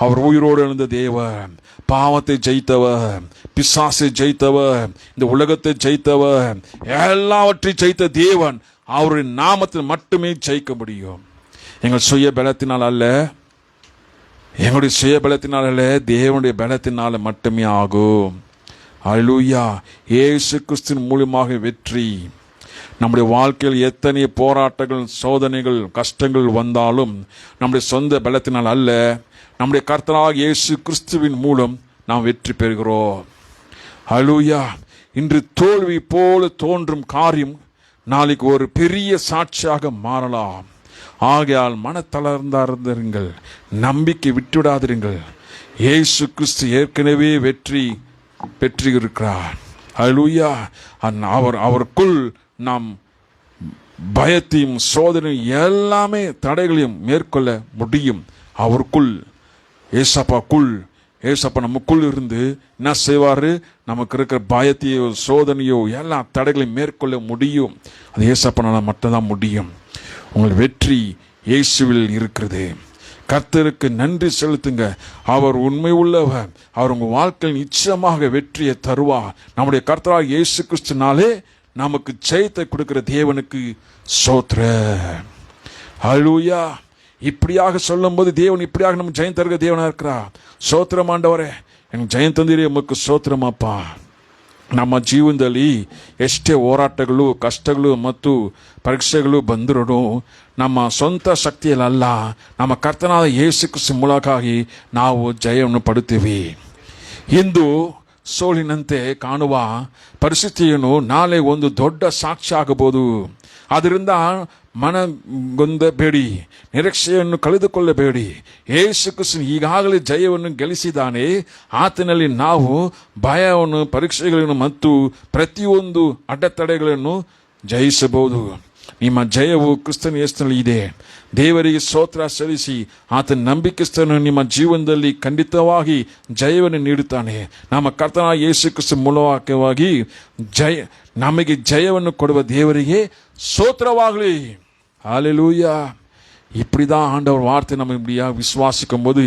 அவர் உயிரோடு எழுந்த தேவன், பாவத்தை ஜெயித்தவர், பிசாசை ஜெயித்தவர், இந்த உலகத்தை ஜெயித்தவர், எல்லாவற்றையும் ஜெயித்த தேவன். அவருடைய நாமத்தில் மட்டுமே ஜெயிக்க முடியும். எங்கள் சுய பலத்தினால் அல்ல, எங்களுடைய சுய பலத்தினால் அல்ல, தேவனுடைய பலத்தினால மட்டுமே ஆகும். அல்லேலூயா. இயேசு கிறிஸ்துவின் மூலமாக வெற்றி. நம்முடைய வாழ்க்கையில் எத்தனை போராட்டங்கள், சோதனைகள், கஷ்டங்கள் வந்தாலும் நம்முடைய சொந்த பலத்தினால் அல்ல, நம்முடைய கர்த்தராகிய இயேசு கிறிஸ்துவின் மூலம் நாம் வெற்றி பெறுகிறோம். அல்லேலூயா. இன்று தோல்வி போல தோன்றும் காரியம் நாளைக்கு ஒரு பெரிய சாட்சியாக மாறலாம். ஆகையால் மனத்தளர்ந்தாருங்கள், நம்பிக்கை விட்டுவிடாதிருங்கள். இயேசு கிறிஸ்து ஏற்கனவே வெற்றி பெற்றிருக்கிறார். அல்லேலூயா. அவருக்குள் நாம் பயத்தையும் சோதனையும் எல்லாமே தடைகளையும் மேற்கொள்ள முடியும். அவருக்குள், ஏசப்பாக்குள், ஏசப்பா நமக்குள் இருந்து என்ன செய்வாரு? நமக்கு இருக்கிற பயத்தையோ சோதனையோ எல்லா தடைகளையும் மேற்கொள்ள முடியும். அது ஏசப்பனால மட்டும்தான் முடியும். உங்கள் வெற்றி இயேசுவில் இருக்கிறது. கர்த்தருக்கு நன்றி செலுத்துங்க. அவர் உண்மை உள்ளவர். அவர் உங்கள் வாழ்க்கையில் நிச்சயமாக வெற்றியை தருவார். நம்முடைய கர்த்தராகிய இயேசு கிறிஸ்துனாலே நமக்கு ஜெயத்தை கொடுக்கிற தேவனுக்கு ஸ்தோத்திரம். அல்லேலூயா. இப்படியாக சொல்லும் போது தேவன் இப்படியாக நம்ம ஜெயம் தருகிற தேவனா இருக்கிறார். ஸ்தோத்திரம் ஆண்டவரே, எனக்கு ಜಯಂ ತಂದಿರಿ ಉಮಕ್ಕೆ ಸ್ತೋತ್ರಮಪ್ಪ. ನಮ್ಮ ಜೀವನದಲ್ಲಿ ಎಷ್ಟೇ ಹೋರಾಟಗಳು, ಕಷ್ಟಗಳು ಮತ್ತು ಪರೀಕ್ಷೆಗಳು ಬಂದರೂ ನಮ್ಮ ಸ್ವಂತ ಶಕ್ತಿಯಲ್ಲ, ನಮ್ಮ ಕರ್ತನಾದ ಯೇಸು ಕ್ರಿಸ್ತ ಮೂಲಕವಾಗಿ ನಾವು ಜಯವನ್ನು ಪಡುತ್ತೀವಿ. ಇಂದು ಸೋಲಿನಂತೆ ಕಾಣುವ ಪರಿಸ್ಥಿತಿಯನ್ನು ನಾಳೆ ಒಂದು ದೊಡ್ಡ ಸಾಕ್ಷಿ ಆಗಬಹುದು. ಆದ್ದರಿಂದ ಮನಗೊಂದಬೇಡಿ, ನಿರೀಕ್ಷೆಯನ್ನು ಕಳೆದುಕೊಳ್ಳಬೇಡಿ. ಯೇಸು ಕ್ರಿಸ್ತನು ಈಗಾಗಲೇ ಜಯವನ್ನು ಗಳಿಸಿದ್ದಾನೆ. ಆತನಲ್ಲಿ ನಾವು ಭಯವನ್ನು, ಪರೀಕ್ಷೆಗಳನ್ನು ಮತ್ತು ಪ್ರತಿಯೊಂದು ಅಡೆತಡೆಗಳನ್ನು ಜಯಿಸಬಹುದು. ನಿಮ್ಮ ಜಯವು ಕ್ರಿಸ್ತನ ಯೇಸುವಿನಲ್ಲಿ ಇದೆ. ದೇವರಿಗೆ ಸ್ತೋತ್ರ ಸಲ್ಲಿಸಿ ಆತನ ನಂಬಿಕಸ್ಥನು ನಿಮ್ಮ ಜೀವನದಲ್ಲಿ ಖಂಡಿತವಾಗಿ ಜಯವನ್ನು ನೀಡುತ್ತಾನೆ. ನಮ್ಮ ಕರ್ತನಾದ ಯೇಸು ಕ್ರಿಸ್ತ ಮೂಲಕವಾಗಿ ನಮಗೆ ಜಯವನ್ನು ಕೊಡುವ ದೇವರಿಗೆ ಸ್ತೋತ್ರವಾಗಲಿ. ஹல்லேலூயா. இப்படிதான் ஆண்டவர் வார்த்தை நம்ம இப்படியா விசுவாசிக்கும் போது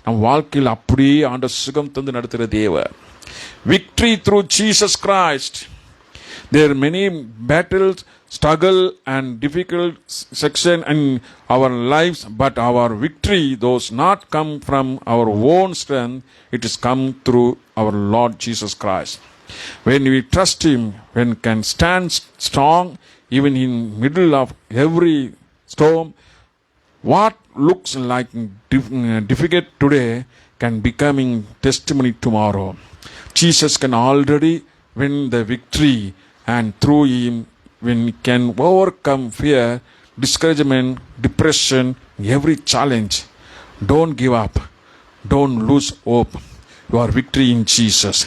நம்ம வாழ்க்கையில் அப்படியே ஆண்டவர் சுகம் தந்து நடத்துகிற தேவர். Victory through Jesus Christ. There are many battles, struggle and difficult section in our lives, but our victory does not come from our own strength. It is come through our Lord Jesus Christ. When we trust Him, when can stand strong even in middle of every storm. What looks like difficult today can becoming testimony tomorrow. Jesus can already win the victory, and through Him when we can overcome fear, discouragement, depression, every challenge. Don't give up. Don't lose hope. Your victory in Jesus.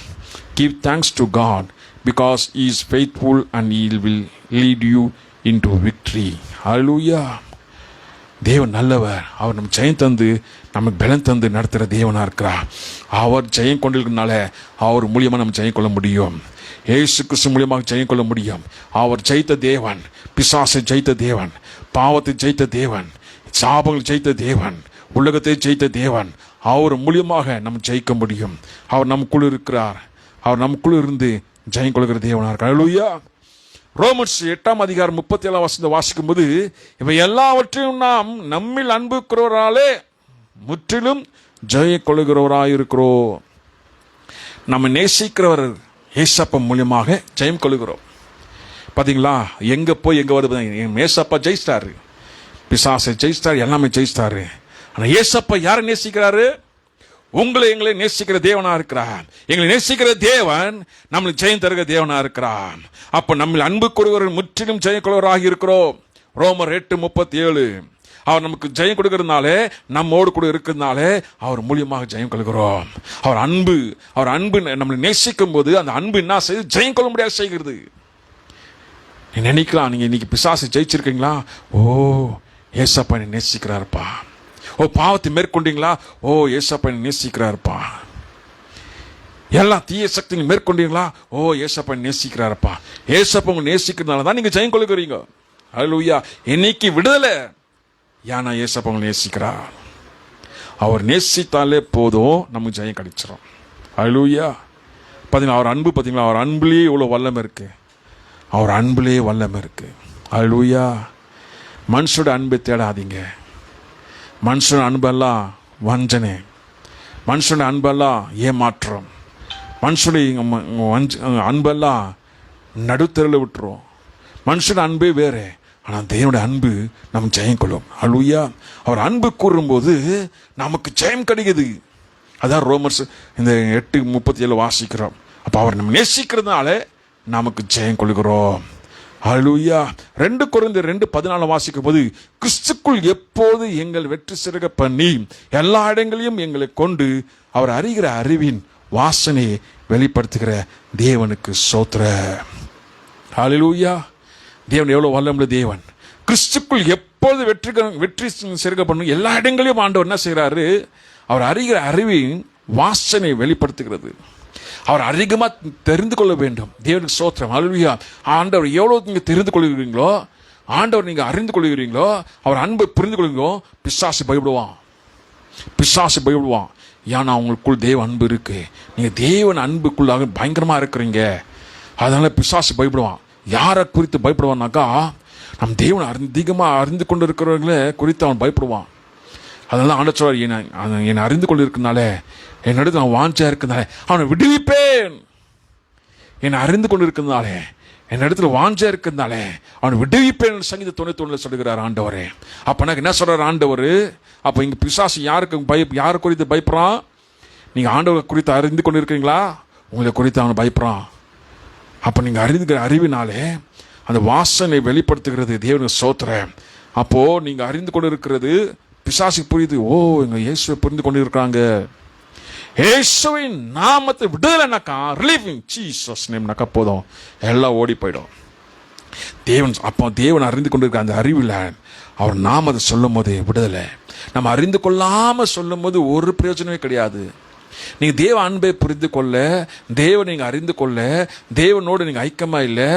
Give thanks to God because He is faithful and He will lead you into victory. Hallelujah. தேவன் நல்லவர். அவர் நம்ம ஜெயம் தந்து நமக்கு பலன் தந்து நடத்துகிற தேவனாக இருக்கிறார். அவர் ஜெயம் கொண்டிருக்கிறதுனால அவர் மூலியமாக நம்ம ஜெயம் கொள்ள முடியும். இயேசு கிறிஸ்து மூலியமாக ஜெயம் கொள்ள முடியும். அவர் ஜெயித்த தேவன், பிசாசை ஜெயித்த தேவன், பாவத்தை ஜெயித்த தேவன், சாபங்களை ஜெயித்த தேவன், உலகத்தை ஜெயித்த தேவன். அவர் மூலியமாக நம்ம ஜெயிக்க முடியும். அவர் நமக்குள் இருக்கிறார். அவர் நமக்குள் இருந்து ஜெயம் கொள்கிற தேவனாக இருக்கிறார். ஹல்லேலூயா. ரோமன்ஸ் 8:37 வாசிக்கும் போது இவை எல்லாவற்றையும் நாம் நம்மில் அன்புக்கிறவராலே முற்றிலும் ஜெய கொள்கிறவராயிருக்கிறோம். நம்ம நேசிக்கிறவர் ஏசப்பா மூலியமாக ஜெயம் கொள்கிறோம். பார்த்தீங்களா, எங்கே போய் எங்கே வருது? ஏசப்பா ஜெயிச்சிட்டாரு, பிசாசை ஜெயிச்சிட்டாரு, எல்லாமே ஜெயிச்சிட்டாரு. ஆனால் ஏசப்பா யாரை நேசிக்கிறாரு? உங்களை எங்களை நேசிக்கிற தேவனா இருக்கிறார். எங்களை நேசிக்கிற தேவன் நம்மளுக்கு ஜெயம் தருகிற தேவனா இருக்கிறார். அப்ப நம்ம அன்பு கொடுக்கிற முற்றிலும் ஜெயம் கொள்வராக இருக்கிறோம். ரோமர் 8:37. அவர் நமக்கு ஜெயம் கொடுக்கறதுனால, நம்மோடு கூட இருக்கிறதுனால அவர் மூலியமாக ஜெயம் கொள்கிறோம். அவர் அன்பு நம்மளை நேசிக்கும் போது அந்த அன்பு என்ன செய்யுது? ஜெயம் கொள்ள முடியாது செய்கிறது. நீ நினைக்கலாம், நீங்க இன்னைக்கு பிசாசை ஜெயிச்சிருக்கீங்களா? ஓ, ஏசப்பா என்னை நேசிக்கிறாருப்பா. ஓ, பாவத்தை மேற்கொண்டீங்களா? ஓ, ஏசப்பா என்னை நேசிக்கிறாருப்பா. எல்லா தீய சக்திகள் மேற்கொண்டீங்களா? ஓ, ஏசப்பா நேசிக்கிறாரப்பா. ஏசப்பா உங்க நேசிக்கிறதுனால தான் நீங்க ஜெயம் கொள்ளுகிறீங்க. ஹல்லேலூயா. இன்னைக்கு விடுதலை. ஏன்னா ஏசப்பா உங்களை நேசிக்கிறார். அவர் நேசித்தாலே போதும், நமக்கு ஜெயம் கிடைச்சிடும். ஹல்லேலூயா. பார்த்தீங்களா, அவர் அன்பு, பார்த்தீங்களா, அவர் அன்புலேயே இவ்வளோ வல்லமை இருக்கு. அவர் அன்புலேயே வல்லமை இருக்கு. ஹல்லேலூயா. மனுஷோட அன்பை தேடாதீங்க. மனுஷனோட அன்பெல்லாம் வஞ்சனை, மனுஷனோட அன்பெல்லாம் ஏமாற்றம், மனுஷனுடைய அன்பெல்லாம் நடுத்தரில் விட்டுரும். மனுஷனோட அன்பே வேறு, ஆனால் தேவனுடைய அன்பு நம்ம ஜெயம் கொள்ளும். ஹல்லேலூயா. அவர் அன்பு கூறும்போது நமக்கு ஜெயம் கிடைக்குது. அதான் ரோமர்ஸ் இந்த 8:37 வாசிக்கிறோம். அப்போ அவர் நம்ம நேசிக்கிறதுனால நமக்கு ஜெயம் கொள்கிறோம். ஹல்லேலூயா. 2 கொரிந்தியர் 2:14 வாசிக்கும் போது, கிறிஸ்துக்குள் எப்போது எங்கள் வெற்றி சிறக பண்ணி எல்லா இடங்களையும் எங்களை கொண்டு அவர் அறிகிற அறிவின் வாசனையை வெளிப்படுத்துகிற தேவனுக்கு ஸ்தோத்திரம். ஹல்லேலூயா. தேவன் எவ்வளவு வல்லமுள்ள தேவன். கிறிஸ்துக்குள் எப்போது வெற்றி சிறக பண்ணும் எல்லா இடங்களையும் ஆண்டவர் என்ன செய்கிறாரு? அவர் அறிகிற அறிவின் வாசனை வெளிப்படுத்துகிறது. அவர் அதிகமாக தெரிந்து கொள்ள வேண்டும். தேவனுக்கு ஸ்தோத்திரம். ஹல்லேலூயா. ஆண்டவர் எவ்வளோ நீங்க தெரிந்து கொள்கிறீங்களோ, ஆண்டவர் நீங்க அறிந்து கொள்கிறீங்களோ, அவர் அன்பை புரிந்து கொள்கிறீங்களோ, பிசாசு பயப்படுவான். பிசாசு பயப்படுவான். ஏன்னா அவங்களுக்குள் தேவ அன்பு இருக்கு. நீங்க தேவன் அன்புக்குள்ளாக பயங்கரமா இருக்கிறீங்க. அதனால பிசாசு பயப்படுவான். யாரை குறித்து பயப்படுவான்னாக்கா, நம் தேவன் அதிகமாக அறிந்து கொண்டு இருக்கிறவங்களே குறித்து அவன் பயப்படுவான். அதனால ஆண்டவர் சொல்றார், என்னை அறிந்து கொண்டு இருக்கிறனால, என்னிடத்தில் அவன் வாஞ்சா இருக்கிறதுனால அவனை விடுவிப்பேன். என்னை அறிந்து கொண்டு இருக்கிறதுனால, என்னிடத்தில் வாஞ்சா இருக்கிறதுனால அவனை விடுவிப்பேன். சங்கீதம் 91 சொல்லுகிறார் ஆண்டவரே. அப்ப எனக்கு என்ன சொல்றாரு ஆண்டவர்? அப்ப இங்க பிசாசு யாரை குறித்து பயப்படுறான்? நீங்க ஆண்டவர் குறித்து அறிந்து கொண்டு இருக்கிறீங்களா? உங்களை குறித்து அவனை பயப்படுறான். அப்ப நீங்க அறிந்துக்கிற அறிவினாலே அந்த வாசனை வெளிப்படுத்துகிறது. தேவனுக்கு ஸ்தோத்திரம். அப்போ நீங்க அறிந்து கொண்டு இருக்கிறது பிசாசுக்கு புரியுது. ஓ, எங்க இயேசுவை புரிந்து கொண்டு இருக்கிறாங்க. இயேசுவின் நாமத்தை விடுதலைனாக்கா, ரிலீவிங் ஜீசஸ் நேம்னாக்கா போதும், எல்லாம் ஓடி போயிடும். தேவன் அறிந்து கொண்டிருக்க அந்த அறிவில் அவர் நாமத்தை சொல்லும் போது விடுதலை. நம்ம அறிந்து கொள்ளாம சொல்லும் போது ஒரு பிரயோஜனமே கிடையாது. நீங்க தேவ அன்பை புரிந்து கொள்ள, தேவன் நீங்க அறிந்து கொள்ள, தேவனோடு நீங்க ஐக்கியமா இல்லை,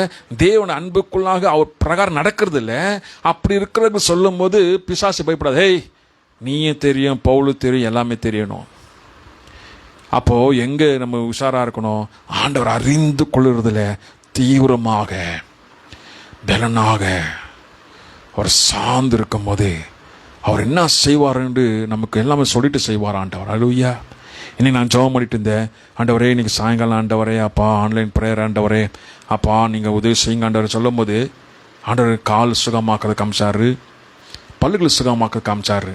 தேவன் அன்புக்குள்ளாக அவர் பிரகாரம் நடக்கிறது இல்லை. அப்படி இருக்கிறது சொல்லும் போது பிசாசு பயப்படாது. ஹேய், நீயே தெரியும், பவுலு தெரியும், எல்லாமே தெரியணும். அப்போ எங்க நம்ம உஷாரா இருக்கணும்? ஆண்டவர் அறிந்து கொள்ளுறதுல தீவிரமாக பலனாக அவர் சார்ந்து இருக்கும் போது அவர் என்ன செய்வார் என்று நமக்கு எல்லாமே சொல்லிட்டு செய்வார் ஆண்டவர். ஹல்லேலூயா. இன்னைக்கு நான் ஜெபம் பண்ணிட்டு இருந்தேன். ஆண்டவரே, இன்னைக்கு சாயங்காலம் ஆண்டவரே, அப்பா ஆன்லைன் ப்ரேயர் ஆண்டவரே, அப்பா நீங்கள் உதவி செய்யுங்க ஆண்டவர் சொல்லும் போது, ஆண்டவர் கால் சுகமாக்குறது காமிச்சாரு, பல்லுகள் சுகமாக்குறது காமிச்சாரு.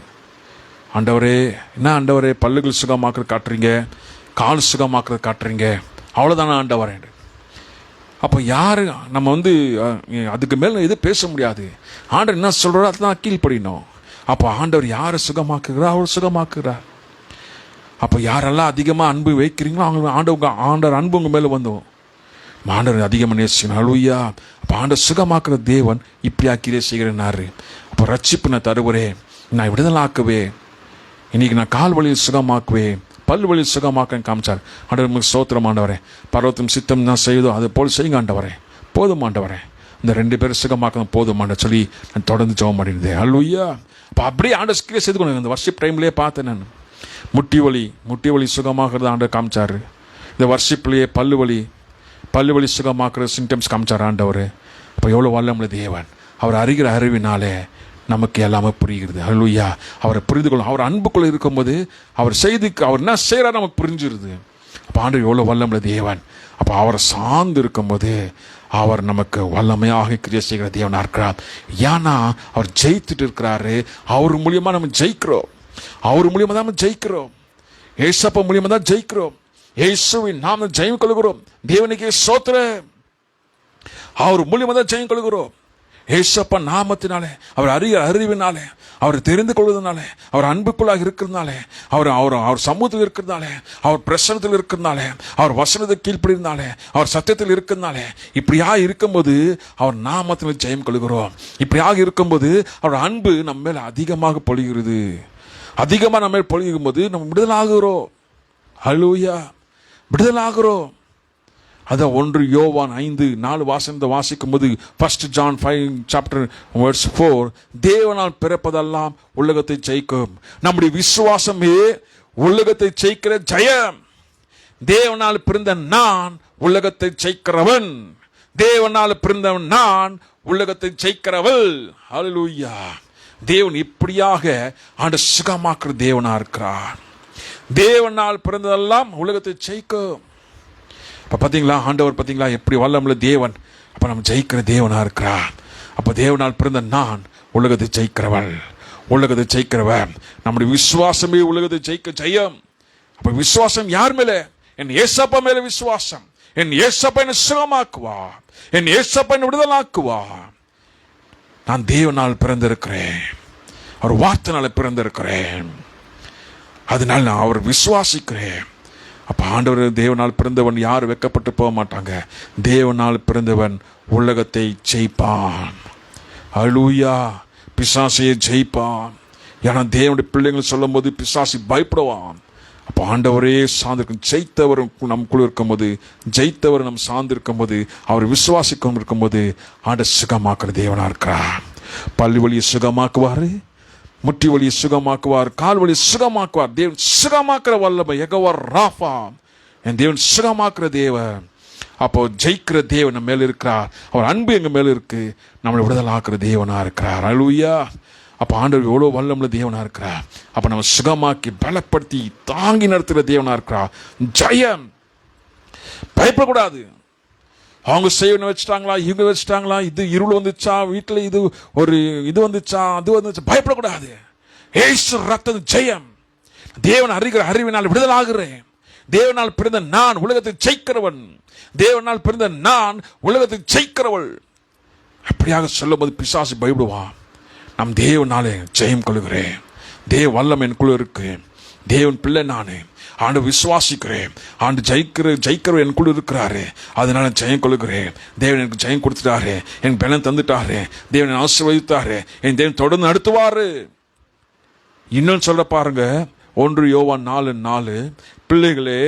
ஆண்டவரே, என்ன ஆண்டவரே, பல்லுகள் சுகமாக்குறது காட்டுறீங்க, கால் சுகமாக்குறது காட்டுறீங்க, அவ்வளோதானே ஆண்டவரே. அப்போ யாரு நம்ம அதுக்கு மேலே எதுவும் பேச முடியாது. ஆண்டவர் என்ன சொல்கிறாரோ அதுதான் கீழ்ப்படினோம். அப்போ ஆண்டவர் யாரை சுகமாக்குகிறார்? அவர் சுகமாக்குகிறார். அப்போ யாரெல்லாம் அதிகமாக அன்பு வைக்கிறீங்களோ அவங்க ஆண்டவர் அன்பு உங்கள் மேலே வந்தோம். ஆண்டவர் அதிகமாக நேசிக்கணும். ஹல்லேலூயா. அப்போ ஆண்டவர் சுகமாக்குற தேவன் இப்படி ஆக்கிலே செய்கிறேன்னாரு. அப்போ ரட்சிப்பு நான் தருவரேன், நான் விடுதலாக்குவே, இன்னைக்கு நான் கால் வழியில் சுகமாக்குவேன், பல் வழியில் சுகமாக்கன்னு காமிச்சார். ஆண்டவர் உங்களுக்கு ஸ்தோத்திரம் ஆண்டவரே. பர்வத்தம் சித்தம் நான் செய்தோ அது போல் செய்யுங்க ஆண்டவரே. போதும் ஆண்டவரே, இந்த 2 பேரும் சுகமாக்கணும் போதுமாண்ட சொல்லி நான் தொடர்ந்து ஜெபம் பண்ணியிருந்தேன். ஹல்லேலூயா. அப்போ அப்படியே ஆண்டவர் கிரியை செய்து கொண்டு இந்த வர்ஷிப் டைம்லேயே பார்த்தேன். நான் முட்டி வலி சுகமாக்குறது ஆண்டவர் காமிச்சாரு. இந்த வர்ஷிப்லேயே பல்லு வலி சுகமாக்குற சிம்டம்ஸ் காமிச்சார் ஆண்டவர். அப்போ எவ்வளோ வல்லமுள்ள தேவன். அவர் அறிகிற அறிவினாலே நமக்கு எல்லாமே புரிகிறது. ஹல்லேலூயா. அவரை புரிந்து கொள்ளும். அவர் அன்புக்குள்ள இருக்கும்போது அவர் என்ன செய்கிறார் நமக்கு புரிஞ்சிருது. அப்போ ஆண்டவர் எவ்வளோ வல்லமுள்ள தேவன். அப்போ அவரை சார்ந்து இருக்கும்போது அவர் நமக்கு வல்லமையாக கிரியை செய்கிற தேவனாக இருக்கிறார். ஏன்னா அவர் ஜெயித்துட்டு இருக்கிறாரு. அவர் மூலியமாக நம்ம ஜெயிக்கிறோம். அவர் மூலியமாக தான் நம்ம ஜெயிக்கிறோம். ஏசப்பா மூலியமாக தான் ஜெயிக்கிறோம். இயேசுவின் நாம ஜெயம் கொள்கிறோம். தேவனுக்கே ஸ்தோத்திரம். அவர் மூலியமாக தான் ஜெயம் கொள்கிறோம். ஏசப்பா நாமத்தினாலே, அவர் அறிவினாலே, அவர் தெரிந்து கொள்வதனாலே, அவர் அன்புக்குள்ளாக இருக்கிறதுனாலே, அவர் சமூகத்தில் இருக்கிறதுனாலே, அவர் பிரசனத்தில் இருக்கிறதுனாலே, அவர் வசனத்தை கீழ்ப்படினாலே, அவர் சத்தியத்தில் இருக்கிறதுனாலே, இப்படியா இருக்கும்போது அவர் நாமத்தினால் ஜெயம் கொள்கிறோம். இப்படியாக இருக்கும்போது அவர் அன்பு நம்ம மேல அதிகமாக பொழிகிறது. அதிகமாக நம்ம மேல் பொழியும் போது நம்ம விடுதலாகிறோம். ஹல்லேலூயா. விடுதலாகிறோம். அதான் 1 யோவான் 5:4 வாசனத்தை வாசிக்கும் போது 1 John 5:4 தேவனால் பிறப்பதெல்லாம் உலகத்தை ஜெயிக்கும். நம்முடைய விசுவாசமே உலகத்தை ஜெயிக்கிற ஜெயம். தேவனால் பிறந்த நான் உலகத்தை ஜெயிக்கிறவன். தேவனால் பிறந்தவன் நான் உலகத்தை ஜெயிக்கிறவள். ஹல்லேலூயா. தேவன் இப்படியாக ஆண்டு சுகமாக்குற தேவனா இருக்கிறார். தேவனால் பிறந்ததெல்லாம் உலகத்தை ஜெயிக்கும். அப்ப பாத்தீங்களா, ஆண்டவர் பாத்தீங்களா எப்படி வல்லமுள்ள தேவன். அப்ப நம்ம ஜெயிக்கிற தேவனா இருக்கிறார். அப்ப தேவனால் பிறந்த நான் உலகத்தை ஜெயிக்கிறவள், உலகத்தை ஜெயிக்கிறவன். நம்முடைய விசுவாசமே உலகத்தை ஜெயிக்க ஜெயம். அப்ப விசுவாசம் யார் மேல? என் ஏசப்பா மேல விசுவாசம். என் ஏசப்பா என்னை சுகமாக்குவா, என் ஏசப்பா என்னை விடுதலாக்குவா. நான் தேவனால் பிறந்திருக்கிறேன், அவர் வார்த்தைனால பிறந்திருக்கிறேன். அதனால நான் அவர் விசுவாசிக்கிறேன். அப்ப ஆண்டவர் தேவனால் பிறந்தவன் யாரும் வெட்கப்பட்டு போக மாட்டாங்க. தேவனால் பிறந்தவன் உலகத்தை ஜெயிப்பான். ஹல்லேலூயா. பிசாசையை ஜெயிப்பான். ஏன்னா தேவனுடைய பிள்ளைகள் சொல்லும் போது பிசாசி பயப்படுவான். அப்போ ஆண்டவரே சார்ந்திருக்கும். ஜெயித்தவர் நமக்குள்ள இருக்கும் போது, ஜெயித்தவர் நம் சார்ந்திருக்கும் போது, அவர் விசுவாசிக்கும் இருக்கும் போது ஆண்டவர் சுகமாக்குற தேவனா இருக்கிறார். பல்லு வலியை சுகமாக்குவாரு, முட்டி வலியை சுகமாக்குவார், கால் வலியை சுகமாக்குவார். தேவன் சுகமாக்குற வல்லமை. யெகோவா ராஃபா, என் தேவன் சுகமாக்குற தேவன். அப்போ ஜெயிக்கிற தேவன் நம்ம மேல இருக்கிறார். அவர் அன்பு எங்க மேல இருக்கு. நம்மளை விடுதலாக்குற தேவனா இருக்கிறார். ஹல்லேலூயா. அப்போ ஆண்டவர் எவ்வளோ வல்லமுள்ள தேவனா இருக்கிறார். அப்போ நம்ம சுகமாக்கி பலப்படுத்தி தாங்கி நடத்துகிற தேவனா இருக்கிறார். ஜெயம். பயப்படக்கூடாது. அவங்க செய்வன வச்சுட்டாங்களா, இவங்க வச்சுட்டாங்களா, இது இருள் வந்துச்சா, வீட்டில் இது ஒரு இது வந்துச்சா, அது வந்துச்சா, பயப்படக்கூடாது. ஏசு ரத்தம் ஜெயம். தேவன் அறிகிற அறிவினால் விடுதலாகிறேன். தேவனால் பிறந்த நான் உலகத்தை ஜெயிக்கிறவன். தேவனால் பிறந்த நான் உலகத்தை ஜெயிக்கிறவள். அப்படியாக சொல்லும் போது பிசாசு பயப்படுவான். நம் தேவனாலே ஜெயம் கொள்கிறேன். தேவ வல்லம் எனக்குள்ள இருக்கு. தேவன் பிள்ளை நானு. ஆண்டு விசுவாசிக்கிறேன். ஆண்டு ஜெயிக்கிறவர் எனக்குள்ள இருக்கிறாரு. அதனால ஜெயம் கொள்கிறேன். தேவன் எனக்கு ஜெயம் கொடுத்துட்டாரு. எனக்கு பலன் தந்துட்டாரு. தேவன் ஆசீர்வதித்தாரு. என் தேவன் தொடர்ந்து நடத்துவாரு. இன்னும் சொல்ல பாருங்க, 1 யோவான் 4:4 பிள்ளைகளே,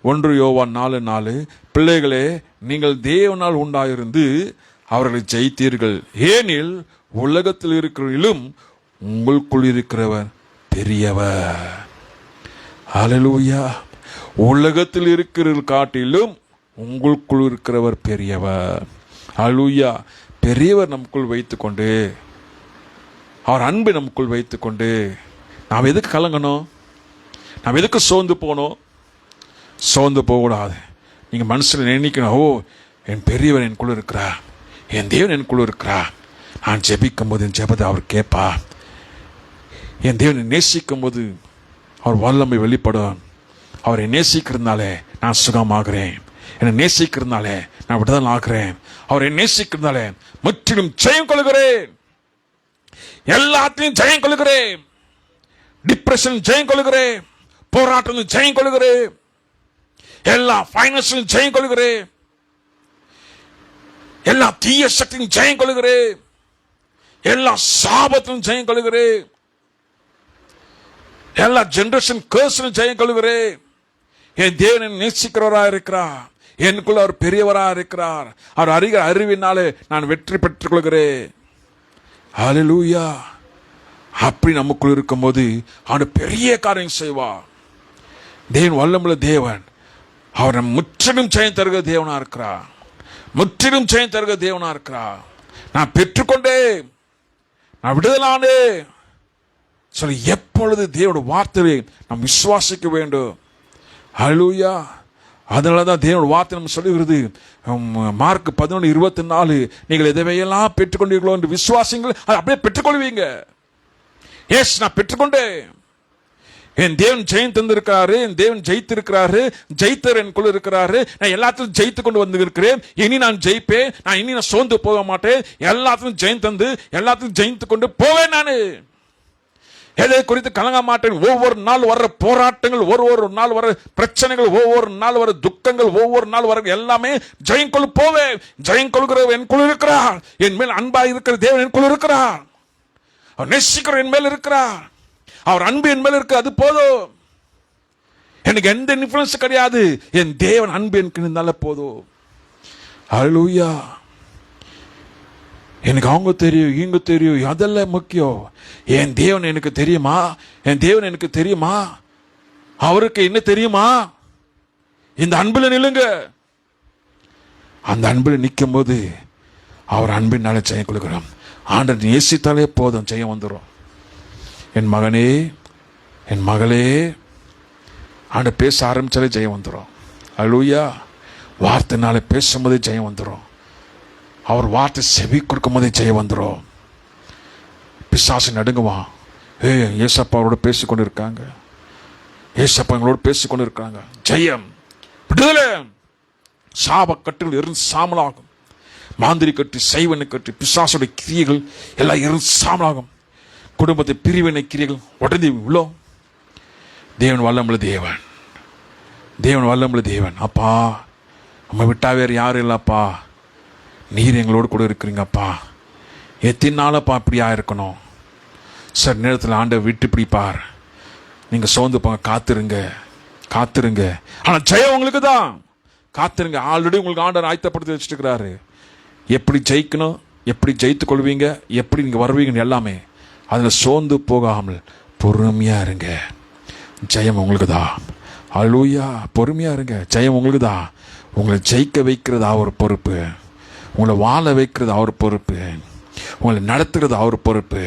1 யோவான் 4:4 பிள்ளைகளே, நீங்கள் தேவனால் உண்டாயிருந்து அவர்களை ஜெயித்தீர்கள். ஏனில் உலகத்தில் இருக்கிறவர்களும் உங்களுக்குள் இருக்கிறவர் பெரியவர். ஹல்லேலூயா. உலகத்தில் இருக்கிற காட்டிலும் உங்களுக்குள் இருக்கிறவர் பெரியவர். ஹல்லேலூயா. பெரியவர் நமக்குள் வைத்துக்கொண்டு, அவர் அன்பை நமக்குள் வைத்துக்கொண்டு நாம் எதுக்கு கலங்கணும்? நாம் எதுக்கு சோர்ந்து போனோம்? சோர்ந்து போகக்கூடாது. நீங்கள் மனசில் நினைக்கணும், ஓ என் பெரியவர் எனக்குள்ள இருக்கிறார், என் தேவன் எனக்குள்ள இருக்கிறார். நான் ஜெபிக்கும் போது என் ஜெபத்தை அவர் கேட்பா. என் தேவனை நேசிக்கும் போது அவர் வல்லமை வெளிப்படும். அவரை நேசிக்கிறதுனாலே நான் சுகமாகிறேன். என்னை நேசிக்கிறதுனாலே நான் விடுதலை ஆகிறேன். அவரை நேசிக்கிறதுனாலே முற்றிலும் ஜெயம் கொள்கிறேன். எல்லாத்தையும் ஜெயம் கொள்கிறேன். டிப்ரெஷன் ஜெயம் கொள்கிறேன். போராட்டம் ஜெயம் கொள்கிறேன். எல்லா ஃபைனான்ஸிலும் ஜெயம் கொள்கிறேன். எல்லா தீய சக்தியும் ஜெயம் கொள்கிறேன். எல்லா சாபத்திலும் ஜெயம் கொள்கிறேன். எல்லா ஜெனரேஷன் கர்ஸிலும் ஜெயம் கொள்கிறேன். என் தேவனை நேசிக்கிறவராக இருக்கிறார். எனக்குள்ள அவர் பெரியவராக இருக்கிறார். அவர் அறிகிற அறிவினாலே நான் வெற்றி பெற்றுக் கொள்கிறேன். ஹல்லேலூயா. அப்படி நமக்குள் இருக்கும் போது அவன் பெரிய காரியம் செய்வார். தேவன் வல்லமுள்ள தேவன். அவர் நம் முற்றிலும் ஜெயம் தருகிற தேவனா இருக்கிறார். முற்றிலும் ஜெயம் தருகிற தேவனா இருக்கிறார். நான் பெற்றுக்கொண்டேன், நான் விடுதலானே சொல்லி எப்பொழுது தேவனுடைய வார்த்தையை நாம் விசுவாசிக்க வேண்டும். ஹல்லேலூயா. அதனாலதான் தேவனுடைய வார்த்தை நம்ம சொல்லுகிறது, மார்க் 11:24 நீங்கள் எதையெல்லாம் பெற்றுக்கொண்டீர்களோ என்று விசுவாசிங்கள், அதை அப்படியே பெற்றுக்கொள்வீங்க. எஸ், நான் பெற்றுக்கொண்டேன். என் தேவன் ஜெயம் தந்திருக்கிறாரு. என் தேவன் ஜெயித்திருக்கிறாரு. ஜெயித்தர் எனக்குள்ள இருக்கிறாரு. நான் எல்லாத்தையும் ஜெயித்து கொண்டு வந்து இருக்கிறேன். இனி நான் ஜெயிப்பேன். இனி நான் சோர்ந்து போக மாட்டேன். எல்லாத்தையும் ஜெயம் தந்து எல்லாத்தையும் ஜெயித்து கொண்டு போவேன். நான் எதை குறித்து கலங்க மாட்டேன். ஒவ்வொரு நாள் வர்ற போராட்டங்கள், ஒவ்வொரு நாள் வர பிரச்சனைகள், ஒவ்வொரு நாள் வர துக்கங்கள், ஒவ்வொரு நாள் வர எல்லாமே ஜெயம் கொள்ள போவேன். ஜெயம் கொள்கிறவர் எனக்குள்ள இருக்கிறார். என் மேல் அன்பாக இருக்கிற தேவன் எனக்குள்ள இருக்கிறார். அவர் நேசிக்கிற என் மேல் இருக்கிறார். அவர் அன்பு என் மேல் இருக்கு. அது போதும். எனக்கு எந்த இன்ஃப்ளூயன்ஸ் கிடையாது. என் தேவன் அன்பு எனக்கு இருந்தால போதும். ஹல்லேலூயா. எனக்கு அவங்க தெரியும், இவங்க தெரியும், அதெல்லாம் முக்கியம். என் தேவன் எனக்கு தெரியுமா? என் தேவன் எனக்கு தெரியுமா? அவருக்கு என்ன தெரியுமா? இந்த அன்புல நில்லுங்க. அந்த அன்புல நிற்கும் போது அவர் அன்பினால ஜெயம் கொடுக்கிறோம். ஆண்டவர் நேசித்தாலே போதும், ஜெயம் வந்துடும். என் மகனே, என் மகளே, ஆண்டவர் பேச ஆரம்பிச்சாலே ஜெயம் வந்துடும். ஹல்லேலூயா. வார்த்தைனால பேசும்போதே ஜெயம் வந்துடும். அவர் வார்த்தை செவி கொடுக்கும் போதே ஜெயம் வந்துடும். பிசாசு நடுங்குவான். ஏசப்பா அவரோட பேசிக்கொண்டு இருக்காங்க, ஏசப்பா எங்களோட பேசிக்கொண்டு இருக்காங்க. ஜெயம், விடுதலை. சாப கட்டுகள் இருந்து சாமலாகும். மாந்திரி கட்டு, சைவனை கட்டு, பிசாசுடைய கிரியைகள் எல்லாம் இருந்து சாமலாகும். குடும்பத்தை பிரிவினை கிரியைகள் உடனே விழும். தேவன் வல்லமுள்ள தேவன், தேவன் வல்லமுள்ள தேவன். அப்பா, நம்ம விட்டா வேறு யாரும் இல்லப்பா. நீர் எங்களோடு கூட இருக்கிறீங்கப்பா. எத்தனை நாளப்பா இப்படியா இருக்கணும்? சார் நேரத்தில் ஆண்டவர் விட்டு பிடிப்பார். நீங்கள் சோர்ந்து போங்க, காத்துருங்க, காத்துருங்க. ஆனால் ஜெயம் உங்களுக்கு தான். காத்துருங்க. ஆல்ரெடி உங்களுக்கு ஆண்டவர் ஆயத்தப்படுத்தி வச்சுருக்கிறாரு. எப்படி ஜெயிக்கணும், எப்படி ஜெயித்து கொள்வீங்க, எப்படி நீங்கள் வருவீங்கன்னு எல்லாமே அதில் சோர்ந்து போகாமல் பொறுமையாக இருங்க. ஜெயம் உங்களுக்கு தான். ஹல்லேலூயா. பொறுமையாக இருங்க. ஜெயம் உங்களுக்கு தான். உங்களை ஜெயிக்க வைக்கிறது அவர் பொறுப்பு. உங்களை வாழ வைக்கிறது அவர் பொறுப்பு. உங்களை நடத்துகிறது அவர் பொறுப்பு.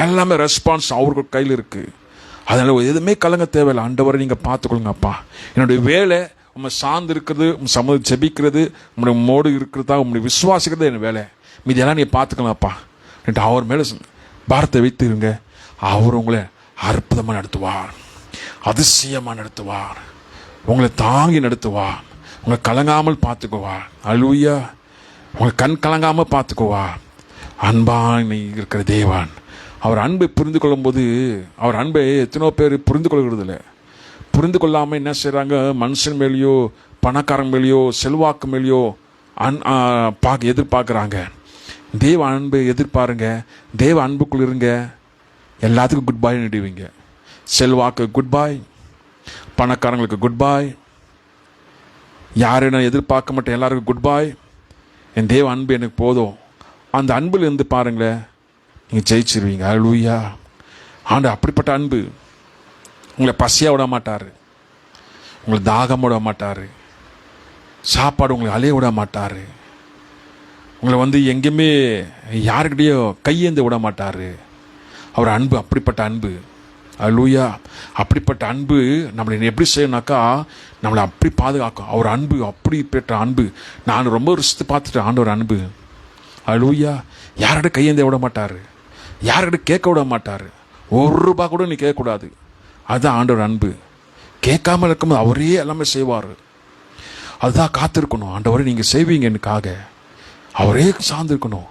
எல்லாமே ரெஸ்பான்ஸ் அவர்கள் கையில் இருக்குது. அதனால் எதுவுமே கலங்க தேவையில்லை. ஆண்டவரை நீங்கள் பார்த்துக்கொள்ளுங்கப்பா. என்னுடைய வேலை உங்களை சார்ந்து இருக்கிறது, உங்கள் சமூகம் ஜெபிக்கிறது, உங்களுடைய மோடு இருக்கிறதா, உங்களுடைய விசுவாசிக்கிறது என் வேலை. மீது எல்லாம் நீங்கள் பார்த்துக்கலாம்ப்பா. அவர் மேலே பாரத்தை வைத்துருங்க. அவர் உங்களை அற்புதமாக நடத்துவார், அதிசயமாக நடத்துவார், உங்களை தாங்கி நடத்துவார், உங்களை கலங்காமல் பார்த்துக்குவார். ஹல்லேலூயா. உங்களை கண் கலங்காமல் பார்த்துக்குவார். அன்பாக இருக்கிற தேவன். அவர் அன்பை புரிந்து கொள்ளும்போது, அவர் அன்பை எத்தனோ பேர் புரிந்து கொள்கிறது இல்லை. புரிந்து கொள்ளாமல் என்ன செய்கிறாங்க? மனுஷன் மேலேயோ, பணக்காரன் மேலேயோ, செல்வாக்கு மேலேயோ எதிர்பார்க்குறாங்க. தேவ அன்பை எதிர்பாருங்க. தேவ அன்புக்குள் இருங்க. எல்லாத்துக்கும் குட் பாய் நிடுவீங்க. செல்வாக்கு குட் பாய், பணக்காரங்களுக்கு குட் பாய், யாரும் எதிர்பார்க்க மாட்டேன், எல்லாருக்கும் குட் பாய். என் தேவ அன்பு எனக்கு போதும். அந்த அன்பில் இருந்து பாருங்களேன், நீங்கள் ஜெயிச்சிருவீங்க. ஹல்லேலூயா. ஆண்டு அப்படிப்பட்ட அன்பு. உங்களை பசியாக விட மாட்டார், உங்களை தாகம் விட மாட்டார், சாப்பாடு உங்களை அலைய விட மாட்டார், உங்களை எங்கேயுமே யாருக்கிட்டையோ கையேந்து விட மாட்டார். அவர் அன்பு அப்படிப்பட்ட அன்பு. ஹல்லேலூயா. அப்படிப்பட்ட அன்பு நம்மளை எப்படி செய்யணும்னாக்கா, நம்மளை அப்படி பாதுகாக்கும். அவர் அன்பு அப்படி பெற்ற அன்பு. நான் ரொம்ப ரிஸ்த்து பார்த்துட்டேன் ஆண்டவர் அன்பு. ஹல்லேலூயா. யார்கிட்ட கையேந்த விட மாட்டார், யார்கிட்ட கேட்க விட மாட்டார். ஒரு ரூபா கூட நீ கேட்கக்கூடாது. அதுதான் ஆண்டவர் அன்பு. கேட்காமல் இருக்கும்போது அவரே எல்லாமே செய்வார். அதுதான் காத்திருக்கணும். ஆண்டவரை நீங்கள் செய்வீங்க எனக்காக, அவரே சார்ந்திருக்கணும்.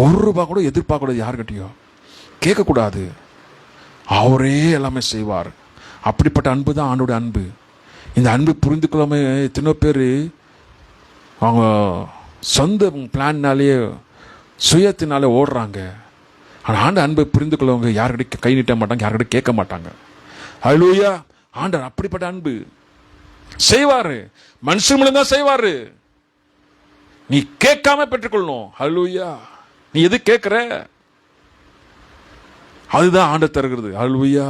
ஒரு ரூபா கூட எதிர்பார்க்கக்கூடாது, யார்கிட்டையோ கேட்கக்கூடாது. அவரே எல்லாமே செய்வார். அப்படிப்பட்ட அன்பு தான் ஆண்டோட அன்பு. இந்த அன்பு புரிந்து கொள்ளாம எத்தனை பேர் அவங்க சொந்த பிளான்னாலேயே சுயத்தினாலே ஓடுறாங்க. ஆனால் ஆண்டு அன்பை புரிந்து கொள்ளவங்க யார்கிட்ட கை நீட்ட மாட்டாங்க, யார்கிட்ட கேட்க மாட்டாங்க. ஹல்லேலூயா. ஆண்டவர் அப்படிப்பட்ட அன்பு செய்வாரு. மனுஷன் மூலம் தான் செய்வாரு. நீ கேட்காம பெற்றுக்கொள்ளணும். ஹல்லேலூயா. நீ எது கேட்கிற அதுதான் ஆண்டவர் தருகிறது. ஹல்லேலூயா.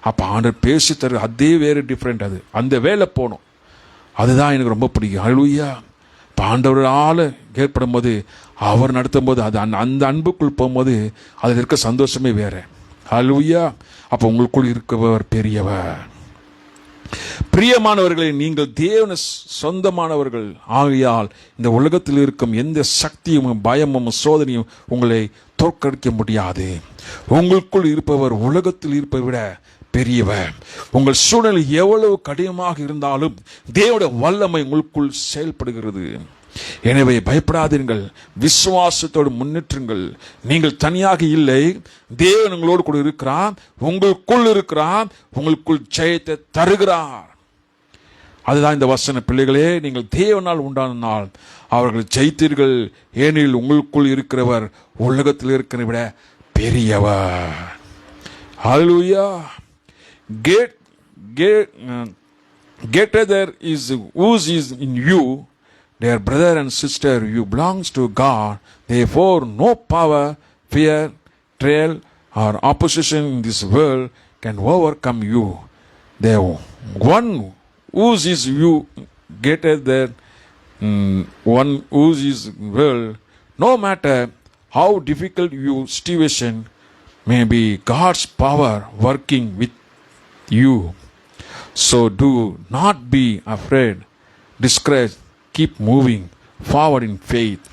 அப்போ ஆண்டவர் பேசி தரு, அதே வேறு டிஃப்ரெண்ட். அது அந்த வேலை போகணும். அதுதான் எனக்கு ரொம்ப பிடிக்கும். ஹல்லேலூயா. இப்போ ஆண்டவரால் ஏற்படும் போது, அவர் நடத்தும் போது, அது அந்த அன்புக்குள் போகும்போது அதில் இருக்க சந்தோஷமே வேறு. ஹல்லேலூயா. அப்போ உங்களுக்குள் இருக்கவர் பெரியவர். பிரியமானவர்களை, நீங்கள் தேவன சொந்தமானவர்கள் ஆகையால் இந்த உலகத்தில் இருக்கும் எந்த சக்தியும் பயமும் சோதனையும் உங்களை தோற்கடிக்க முடியாது. உங்களுக்குள் இருப்பவர் உலகத்தில் இருப்பதை விட பெரியவர். உங்கள் சூழ்நிலை எவ்வளவு கடினமாக இருந்தாலும் தேவனுடைய வல்லமை உங்களுக்குள் செயல்படுகிறது. எனவே பயப்படாதீர்கள், விசுவாசத்தோடு முன்னேற்றுங்கள். நீங்கள் தனியாக இல்லை, தேவன் உங்களோடு கூட இருக்கிறார், உங்களுக்குள் இருக்கிறார், உங்களுக்குள் ஜெயத்தை தருகிறார். அதுதான் இந்த வசன. பிள்ளைகளே, நீங்கள் தேவனால் உண்டான நாள் அவர்கள் ஜெயித்தீர்கள். ஏனெனில் உங்களுக்குள் இருக்கிறவர் உலகத்தில் இருக்கிறதை விட பெரியவர். ஹல்லேலூயா. Greater there is whose is in you, dear brother and sister, you belongs to God. Therefore, no power, fear, trial, or opposition in this world can overcome you. The one whose is you, greater than one whose is world. No matter how difficult your situation may be, God's power working with you. So do not be afraid, discouraged, keep moving forward in faith.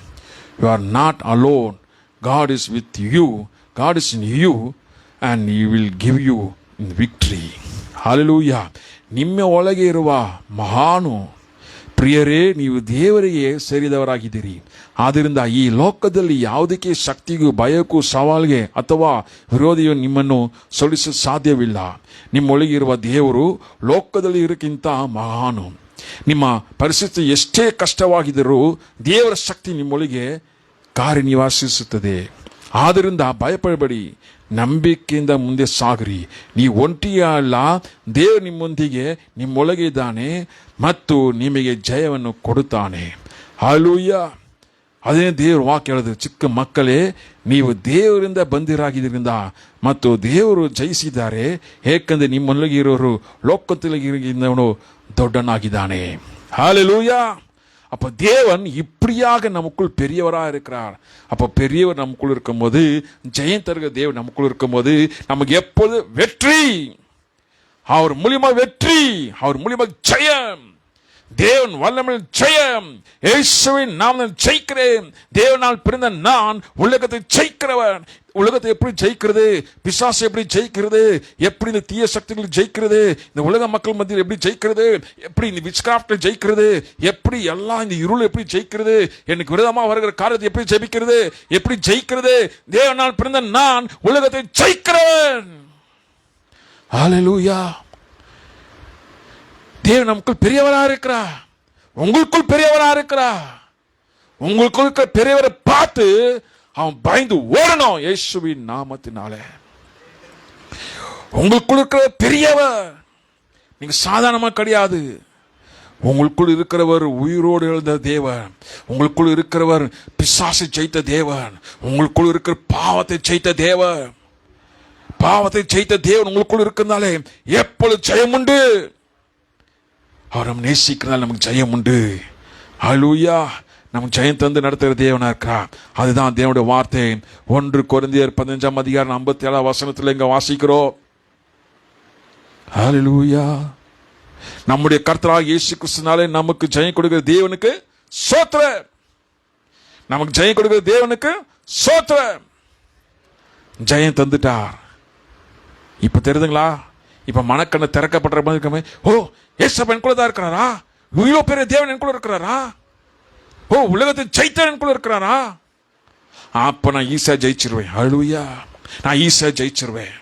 You are not alone. God is with you. God is in you, and He will give you victory. Hallelujah. ನಿಮ್ಮ ಒಳಗೆ ಇರುವ ಮಹಾನು ಪ್ರಿಯರೇ, ನೀವು ದೇವರಿಗೆ ಸೇರಿದವರಾಗಿದ್ದೀರಿ. ಆದ್ದರಿಂದ ಈ ಲೋಕದಲ್ಲಿ ಯಾವುದಕ್ಕೆ ಶಕ್ತಿಗೂ ಭಯಕ್ಕೂ ಸವಾಲ್ಗೆ ಅಥವಾ ವಿರೋಧಿಯು ನಿಮ್ಮನ್ನು ಸೋಲಿಸಲು ಸಾಧ್ಯವಿಲ್ಲ. ನಿಮ್ಮೊಳಗಿರುವ ದೇವರು ಲೋಕದಲ್ಲಿ ಇರೋಕ್ಕಿಂತ ಮಹಾನು. ನಿಮ್ಮ ಪರಿಸ್ಥಿತಿ ಎಷ್ಟೇ ಕಷ್ಟವಾಗಿದ್ದರೂ ದೇವರ ಶಕ್ತಿ ನಿಮ್ಮೊಳಗೆ ಕಾರ್ಯನಿರ್ವಹಿಸುತ್ತದೆ. ಆದ್ದರಿಂದ ಭಯಪಡಬೇಡಿ, ನಂಬಿಕೆಯಿಂದ ಮುಂದೆ ಸಾಗ್ರಿ. ನೀವು ಒಂಟಿಯ ಅಲ್ಲ, ದೇವರು ನಿಮ್ಮೊಂದಿಗೆ ನಿಮ್ಮೊಳಗೆ ಇದ್ದಾನೆ ಮತ್ತು ನಿಮಗೆ ಜಯವನ್ನು ಕೊಡುತ್ತಾನೆ. ಹಲ್ಲೆಲೂಯಾ. ಅದೇ ದೇವರು ವಾಕ್ಯ ಹೇಳಿದ್ರು, ಚಿಕ್ಕ ಮಕ್ಕಳೇ ನೀವು ದೇವರಿಂದ ಬಂದಿರಾಗಿದ್ದರಿಂದ ಮತ್ತು ದೇವರು ಜಯಿಸಿದ್ದಾರೆ, ಏಕೆಂದರೆ ನಿಮ್ಮೊಳಗೆ ಇರೋರು லோக்கத்திலிருந்தவனோ தொட்டனாகிதானே. ஹல்லேலூயா. அப்போ தேவன் இப்படியாக நமக்குள் பெரியவராக இருக்கிறார். அப்போ பெரியவர் நமக்குள் இருக்கும்போது, ஜெயம் தருகிற தேவன் நமக்குள் இருக்கும்போது நமக்கு எப்போது வெற்றி, அவர் மூலியமா வெற்றி, அவர் மூலியமா ஜெயம். தேவன் வல்லமையில் ஜெயம். இயேசுவின் நாமத்தில் ஜெயிக்கிறேன். தேவனால் பிறந்த நான் உலகத்தை ஜெயிக்கிறவன். உலகத்தை எப்படி ஜெயிக்கிறது, பிசாசு எப்படி ஜெயிக்கிறது, எப்படி இந்த தீய சக்திகள் ஜெயிக்கிறது, இந்த உலக மக்கள் மத்தியில் எப்படி ஜெயிக்கிறது, எப்படி இந்த விச்கிராஃப்ட் ஜெயிக்கிறது, எப்படி எல்லாம் இந்த இருள் எப்படி ஜெயிக்கிறது, எனக்கு விரோதமாக வருகிற காரியத்தை எப்படி ஜெயிக்கிறது, எப்படி ஜெயிக்கிறது. தேவனால் பிறந்த நான் உலகத்தை ஜெயிக்கிறவன். ஹல்லேலூயா. தேவன் நமக்குள் பெரியவராக இருக்கிறார். உங்களுக்குள் பெரியவராக இருக்கிறார். உங்களுக்குள் இருக்கிற பெரியவரை பார்த்து அவன் பயந்து ஓடணும் இயேசுவின் நாமத்தினாலே. உங்களுக்குள் இருக்கிற பெரியவர் நீங்க சாதாரணமா கிடையாது. உங்களுக்குள் இருக்கிறவர் உயிரோடு எழுந்த தேவன். உங்களுக்குள் இருக்கிறவர் பிசாசை ஜெயித்த தேவன். உங்களுக்குள் இருக்கிற பாவத்தை ஜெயித்த தேவன். பாவத்தை ஜெயித்த தேவன் உங்களுக்குள் இருக்கிறதாலே எப்பொழுது ஜெயம் உண்டு. அவர் நம்ம நேசிக்கிறதால நமக்கு ஜெயம் உண்டு. ஹல்லேலூயா. நமக்கு ஜெயம் தந்து நடத்துகிற தேவனா இருக்கிறார். அதுதான் தேவனுடைய வார்த்தை. 1 கொரிந்தியர் 15:57 இங்க வாசிக்கிறோம். ஹல்லேலூயா. நம்முடைய கர்த்தராகிய இயேசு கிறிஸ்துவினாலே நமக்கு ஜெயம் கொடுக்கிற தேவனுக்கு ஸ்தோத்திரம். நமக்கு ஜெயம் கொடுக்கிற தேவனுக்கு ஸ்தோத்திரம். ஜெயம் தந்துட்டார். இப்ப தெரியுதுங்களா? இப்ப மனக்கண்ணை திறக்கப்படுற மாதிரி இருக்கமே. ஓ, ஏசப்பா என் கூட தான் இருக்கிறாரா? இவ்வளோ பெரிய தேவன் என் கூட இருக்கிறாரா? ஓ, உலகத்தை ஜெயித்த என் கூட இருக்கிறாரா? அப்ப நான் ஈஸியா ஜெயிச்சிருவேன். ஹல்லேலூயா. நான் ஈஸியா ஜெயிச்சிருவேன்.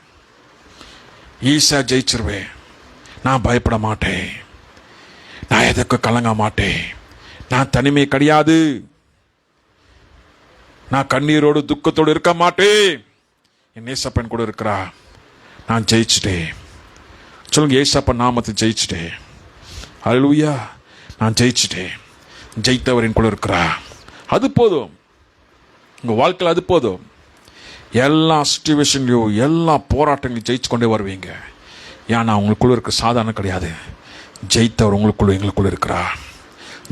ஈஸியா ஜெயிச்சிருவேன். நான் பயப்பட மாட்டேன். நான் எதுக்கு கலங்க மாட்டேன். நான் தனிமை கிடையாது. நான் கண்ணீரோடு துக்கத்தோடு இருக்க மாட்டேன். என் ஏசப்பன் கூட இருக்கிறா. நான் ஜெயிச்சிட்டேன். சொல்லுங்க, ஏசப்பா நாமத்தை ஜெயிச்சிட்டேன். ஹல்லேலூயா. நான் ஜெயிச்சிட்டேன். ஜெயித்தவரின் கூட இருக்கிறா. அது போதும். உங்க வாழ்க்கையில் அது போதும். எல்லா சிச்சுவேஷன்லையும் எல்லா போராட்டங்களையும் ஜெயிச்சு கொண்டே வருவீங்க. ஏன்னா உங்களுக்குள்ள இருக்க சாதாரணம் கிடையாது. ஜெயித்தவர் உங்களுக்குள்ள எங்களுக்குள்ள இருக்கிறா.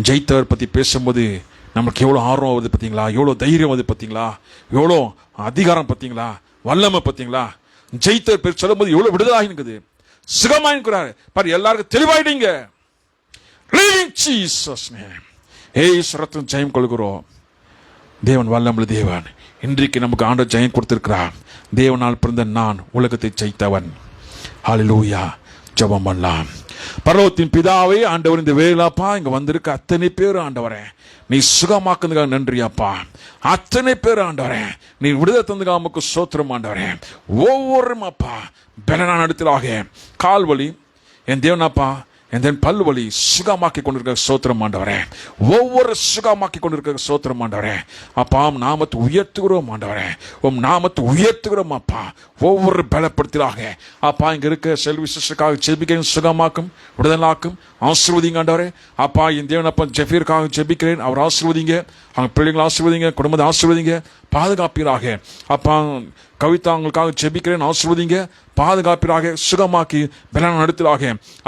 ஜெயித்தவர் பற்றி பேசும்போது நமக்கு எவ்வளோ ஆர்வம் வருது பார்த்தீங்களா? எவ்வளோ தைரியம் வருது பார்த்தீங்களா? எவ்வளோ அதிகாரம் பார்த்தீங்களா? வல்லமை பார்த்தீங்களா? ஜெயித்தவர் பேர் சொல்லும்போது எவ்வளோ விடுதலாக இருக்குது, சுகமாயிருக்கிறார் பாரு. எல்லாருக்கும் தெளிவாயிட்டீங்க. ஜெயம் கொள்கிறோம். தேவன் வல்லமுள்ள தேவன். இன்றைக்கு நமக்கு ஆண்டவர் ஜெயம் கொடுத்திருக்கிறார். தேவனால் பிறந்த நான் உலகத்தை ஜெயித்தவன். ஹல்லேலூயா. ஜெபம் பண்ணலாம். பரலோகத்தின் பிதாவே, ஆண்டவர் இந்த வேளாப்பா இங்க வந்திருக்க அத்தனை பேர் ஆண்டவரே நீ சுகமாக்குறதுக்காக நன்றியாப்பா. அத்தனை பேர் ஆண்டவரே நீ விடுதலை தந்துக்காக நமக்கு ஸ்தோத்திரம் ஆண்டவரே. ஒவ்வொருமாப்பா பலனான இடத்திலாக கால் வலி என் தேவனாப்பா என் பல்வலி சுகமாக்கி கொண்டிருக்க சோத்திரம் ஆண்டவரே, ஒவ்வொரு சுகமாக்கி கொண்டிருக்க சோத்திரம் ஆண்டவரே. அப்பா நாமத்தை உயர்த்துகிறோம் ஆண்டவரே, உம் நாமத்தை உயர்த்துகிறோம் அப்பா. ஒவ்வொரு பலப்படுத்தலாக அப்பா இங்க இருக்க செல்வி சிஸ்டருக்காக ஜெபிக்கிறேன், சுகமாக்கும் விடுதலாக்கும் ஆசீர்வதிங்க ஆண்டவரே. அப்பா என் தேவன் அப்பா ஜெஃபீருக்காக ஜெபிக்கிறேன், அவர் ஆசீர்வதிங்க, அவங்க பிள்ளைங்களை ஆசீர்வதிங்க, குடும்பத்தை ஆசீர்வதிங்க, பாதுகாப்பீராக. அப்பா கவிதா அவங்களுக்காக ஜெபிக்கிறேன், ஆசீர்வதிங்க, பாதுகாப்பீராக, சுகமாக்கி பலன் நடத்துறாக.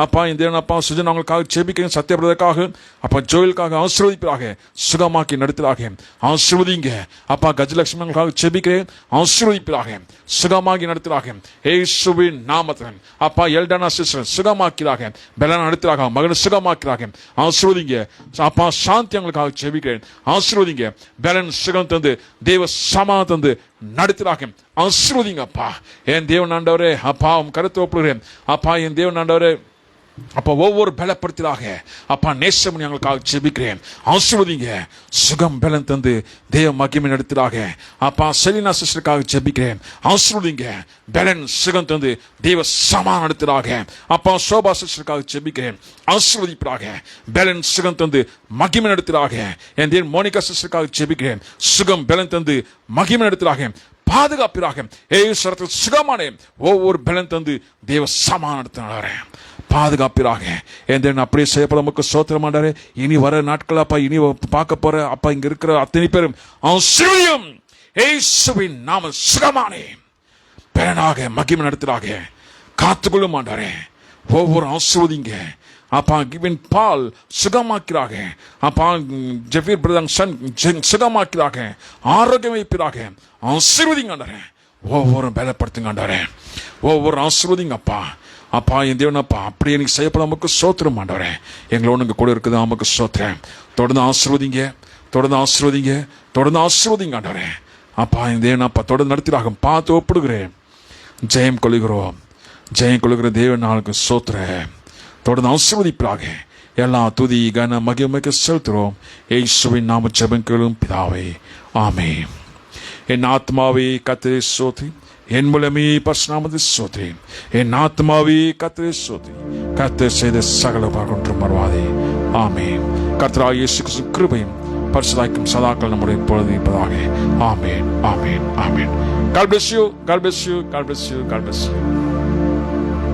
அப்பா இந்த தேவன் அப்பா சுஜன் அவங்களுக்காக ஜெபிக்கிறேன், சத்யபிரதற்காக அப்பா ஜோயலுக்காக ஆசீர்வதிப்பீராக, சுகமாக்கி நடத்துறாக, ஆசீர்வதிங்க. அப்பா கஜலட்சுமி அவங்களுக்காக ஜெபிக்கிறேன், ஆசீர்வதிப்பீராக, சுகமாக்கி நடத்துறாக. இயேசுவின் நாமத்தில் அப்பா எல்டானா சிஸ்டர் சுகமாக்கிறாக, பலன் நடத்துறாக, மகனை சுகமாக்கிறாக, ஆசீர்வதிங்க. அப்பா சாந்தி அவங்களுக்காக ஜெபிக்கிறேன், ஆசீர்வதிங்க, பலன் சுகம் தந்து தேவ சமாதானம் தந்து நடத்துறாக, ஆசீர்வதிங்க அப்பா. என் தேவன் ஆண்டவரே அப்பா உம் கருத்து ஒப்புகிறேன் அப்பா. என் தேவன் ஆண்டவரே அப்பா ஒவ்வொரு பலப்படுத்தலாக அப்பா நேசமணி எங்களுக்காக ஜெபிக்கிறேன், ஆசீர்வதிங்க, சுகம் பலன் தந்து தேவ மகிமை நடத்துறாக. அப்பா செலினா சிஸ்டருக்காக ஜெபிக்கிறேன், ஆசீர்வதிங்க, பலன் சுகம் தந்து தேவ சமாதானம் நடத்துறாக. அப்பா சோபா சிஸ்டருக்காக ஜெபிக்கிறேன், ஆசீர்வதிப்பதாக, பலன் சுகம் தந்து மகிமை நடத்துறாக. என் தேவன் மோனிகா சிஸ்டருக்காக ஜெபிக்கிறேன், சுகம் பலன் தந்து மகிமை நடத்துறாக, பாதுகாப்பிறாக. ஏசுரத்தில் சுகமான ஒவ்வொரு பலன் தந்து தேவ சமாதானம் நடத்தினாரே, பாதுகாப்பிறாக. என் அப்படியே செய்யப்பட நமக்கு சோத்திரம் ஆண்டவரே. இனி வர நாட்கள் அப்பா, இனி பார்க்க போற அப்பா இங்க இருக்கிற அத்தனை பேரும் ஆசீர்வதியும். இயேசுவின் நாம சுகமானே பலனாக மகிமை நடத்துறாக, காத்துக்கொள்ளும் ஆண்டவரே. ஒவ்வொரு ஆசீர்வதிங்க அப்பா. கிவன் பால் சுகமாக்கிறாக அப்பா, ஜெஃபீர் பிரதர் சன் சுகமாக்கிறாக, ஆரோக்கியம் வைப்பீராக, ஆசீர்வதிங்க ஆண்டவரே. ஒவ்வொரு பலப்படுத்துங்க ஆண்டவரே, ஒவ்வொரு ஆசீர்வதிங்க அப்பா. அப்பா என் தேவன் அப்பா அப்படியே எனக்கு செய்யப்பட நமக்கு சோத்திரம் ஆண்டவரே. எங்களோட இங்கே கூட இருக்குது நமக்கு சோத்திரம். தொடர்ந்து ஆசீர்வதிங்க, தொடர்ந்து ஆசீர்வதிங்க, தொடர்ந்து ஆசீர்வதிங்க ஆண்டவரே. அப்பா என் தேவன் அப்பா தொடர்ந்து நடத்திடாக பார்த்து ஒப்பிடுகிறேன். ஜெயம் கொள்கிறோம், ஜெயம் கொள்கிற தேவன் நாளுக்கு சோத்திரம். தொடர்ந்து ஆசீர்வதிப்பாக. எல்லா துதி கன மகிமைக்கு செலுத்துகிறோம். இயேசுவின் நாம ஜெபங்களும் பிதாவே, ஆமென். என் ஆத்மாவே கர்த்தரை ஸ்தோத்திரி, என் மூலமே பரிசுத்தநாமத்தை ஸ்தோத்திரி. என் ஆத்மாவே கர்த்தரை ஸ்தோத்திரி, கர்த்தர் செய்த சகல பாவங்களுக்கும் மறவாதே. ஆமென். கர்த்தராகிய இயேசு கிறிஸ்துவின் கிருபையும் பரிசுத்தாவியும் சதாக்கள் நம்முடைய இப்பொழுது இருப்பதாக. ஆமென், ஆமென், ஆமென். God bless you, God bless you, God bless you, God bless you.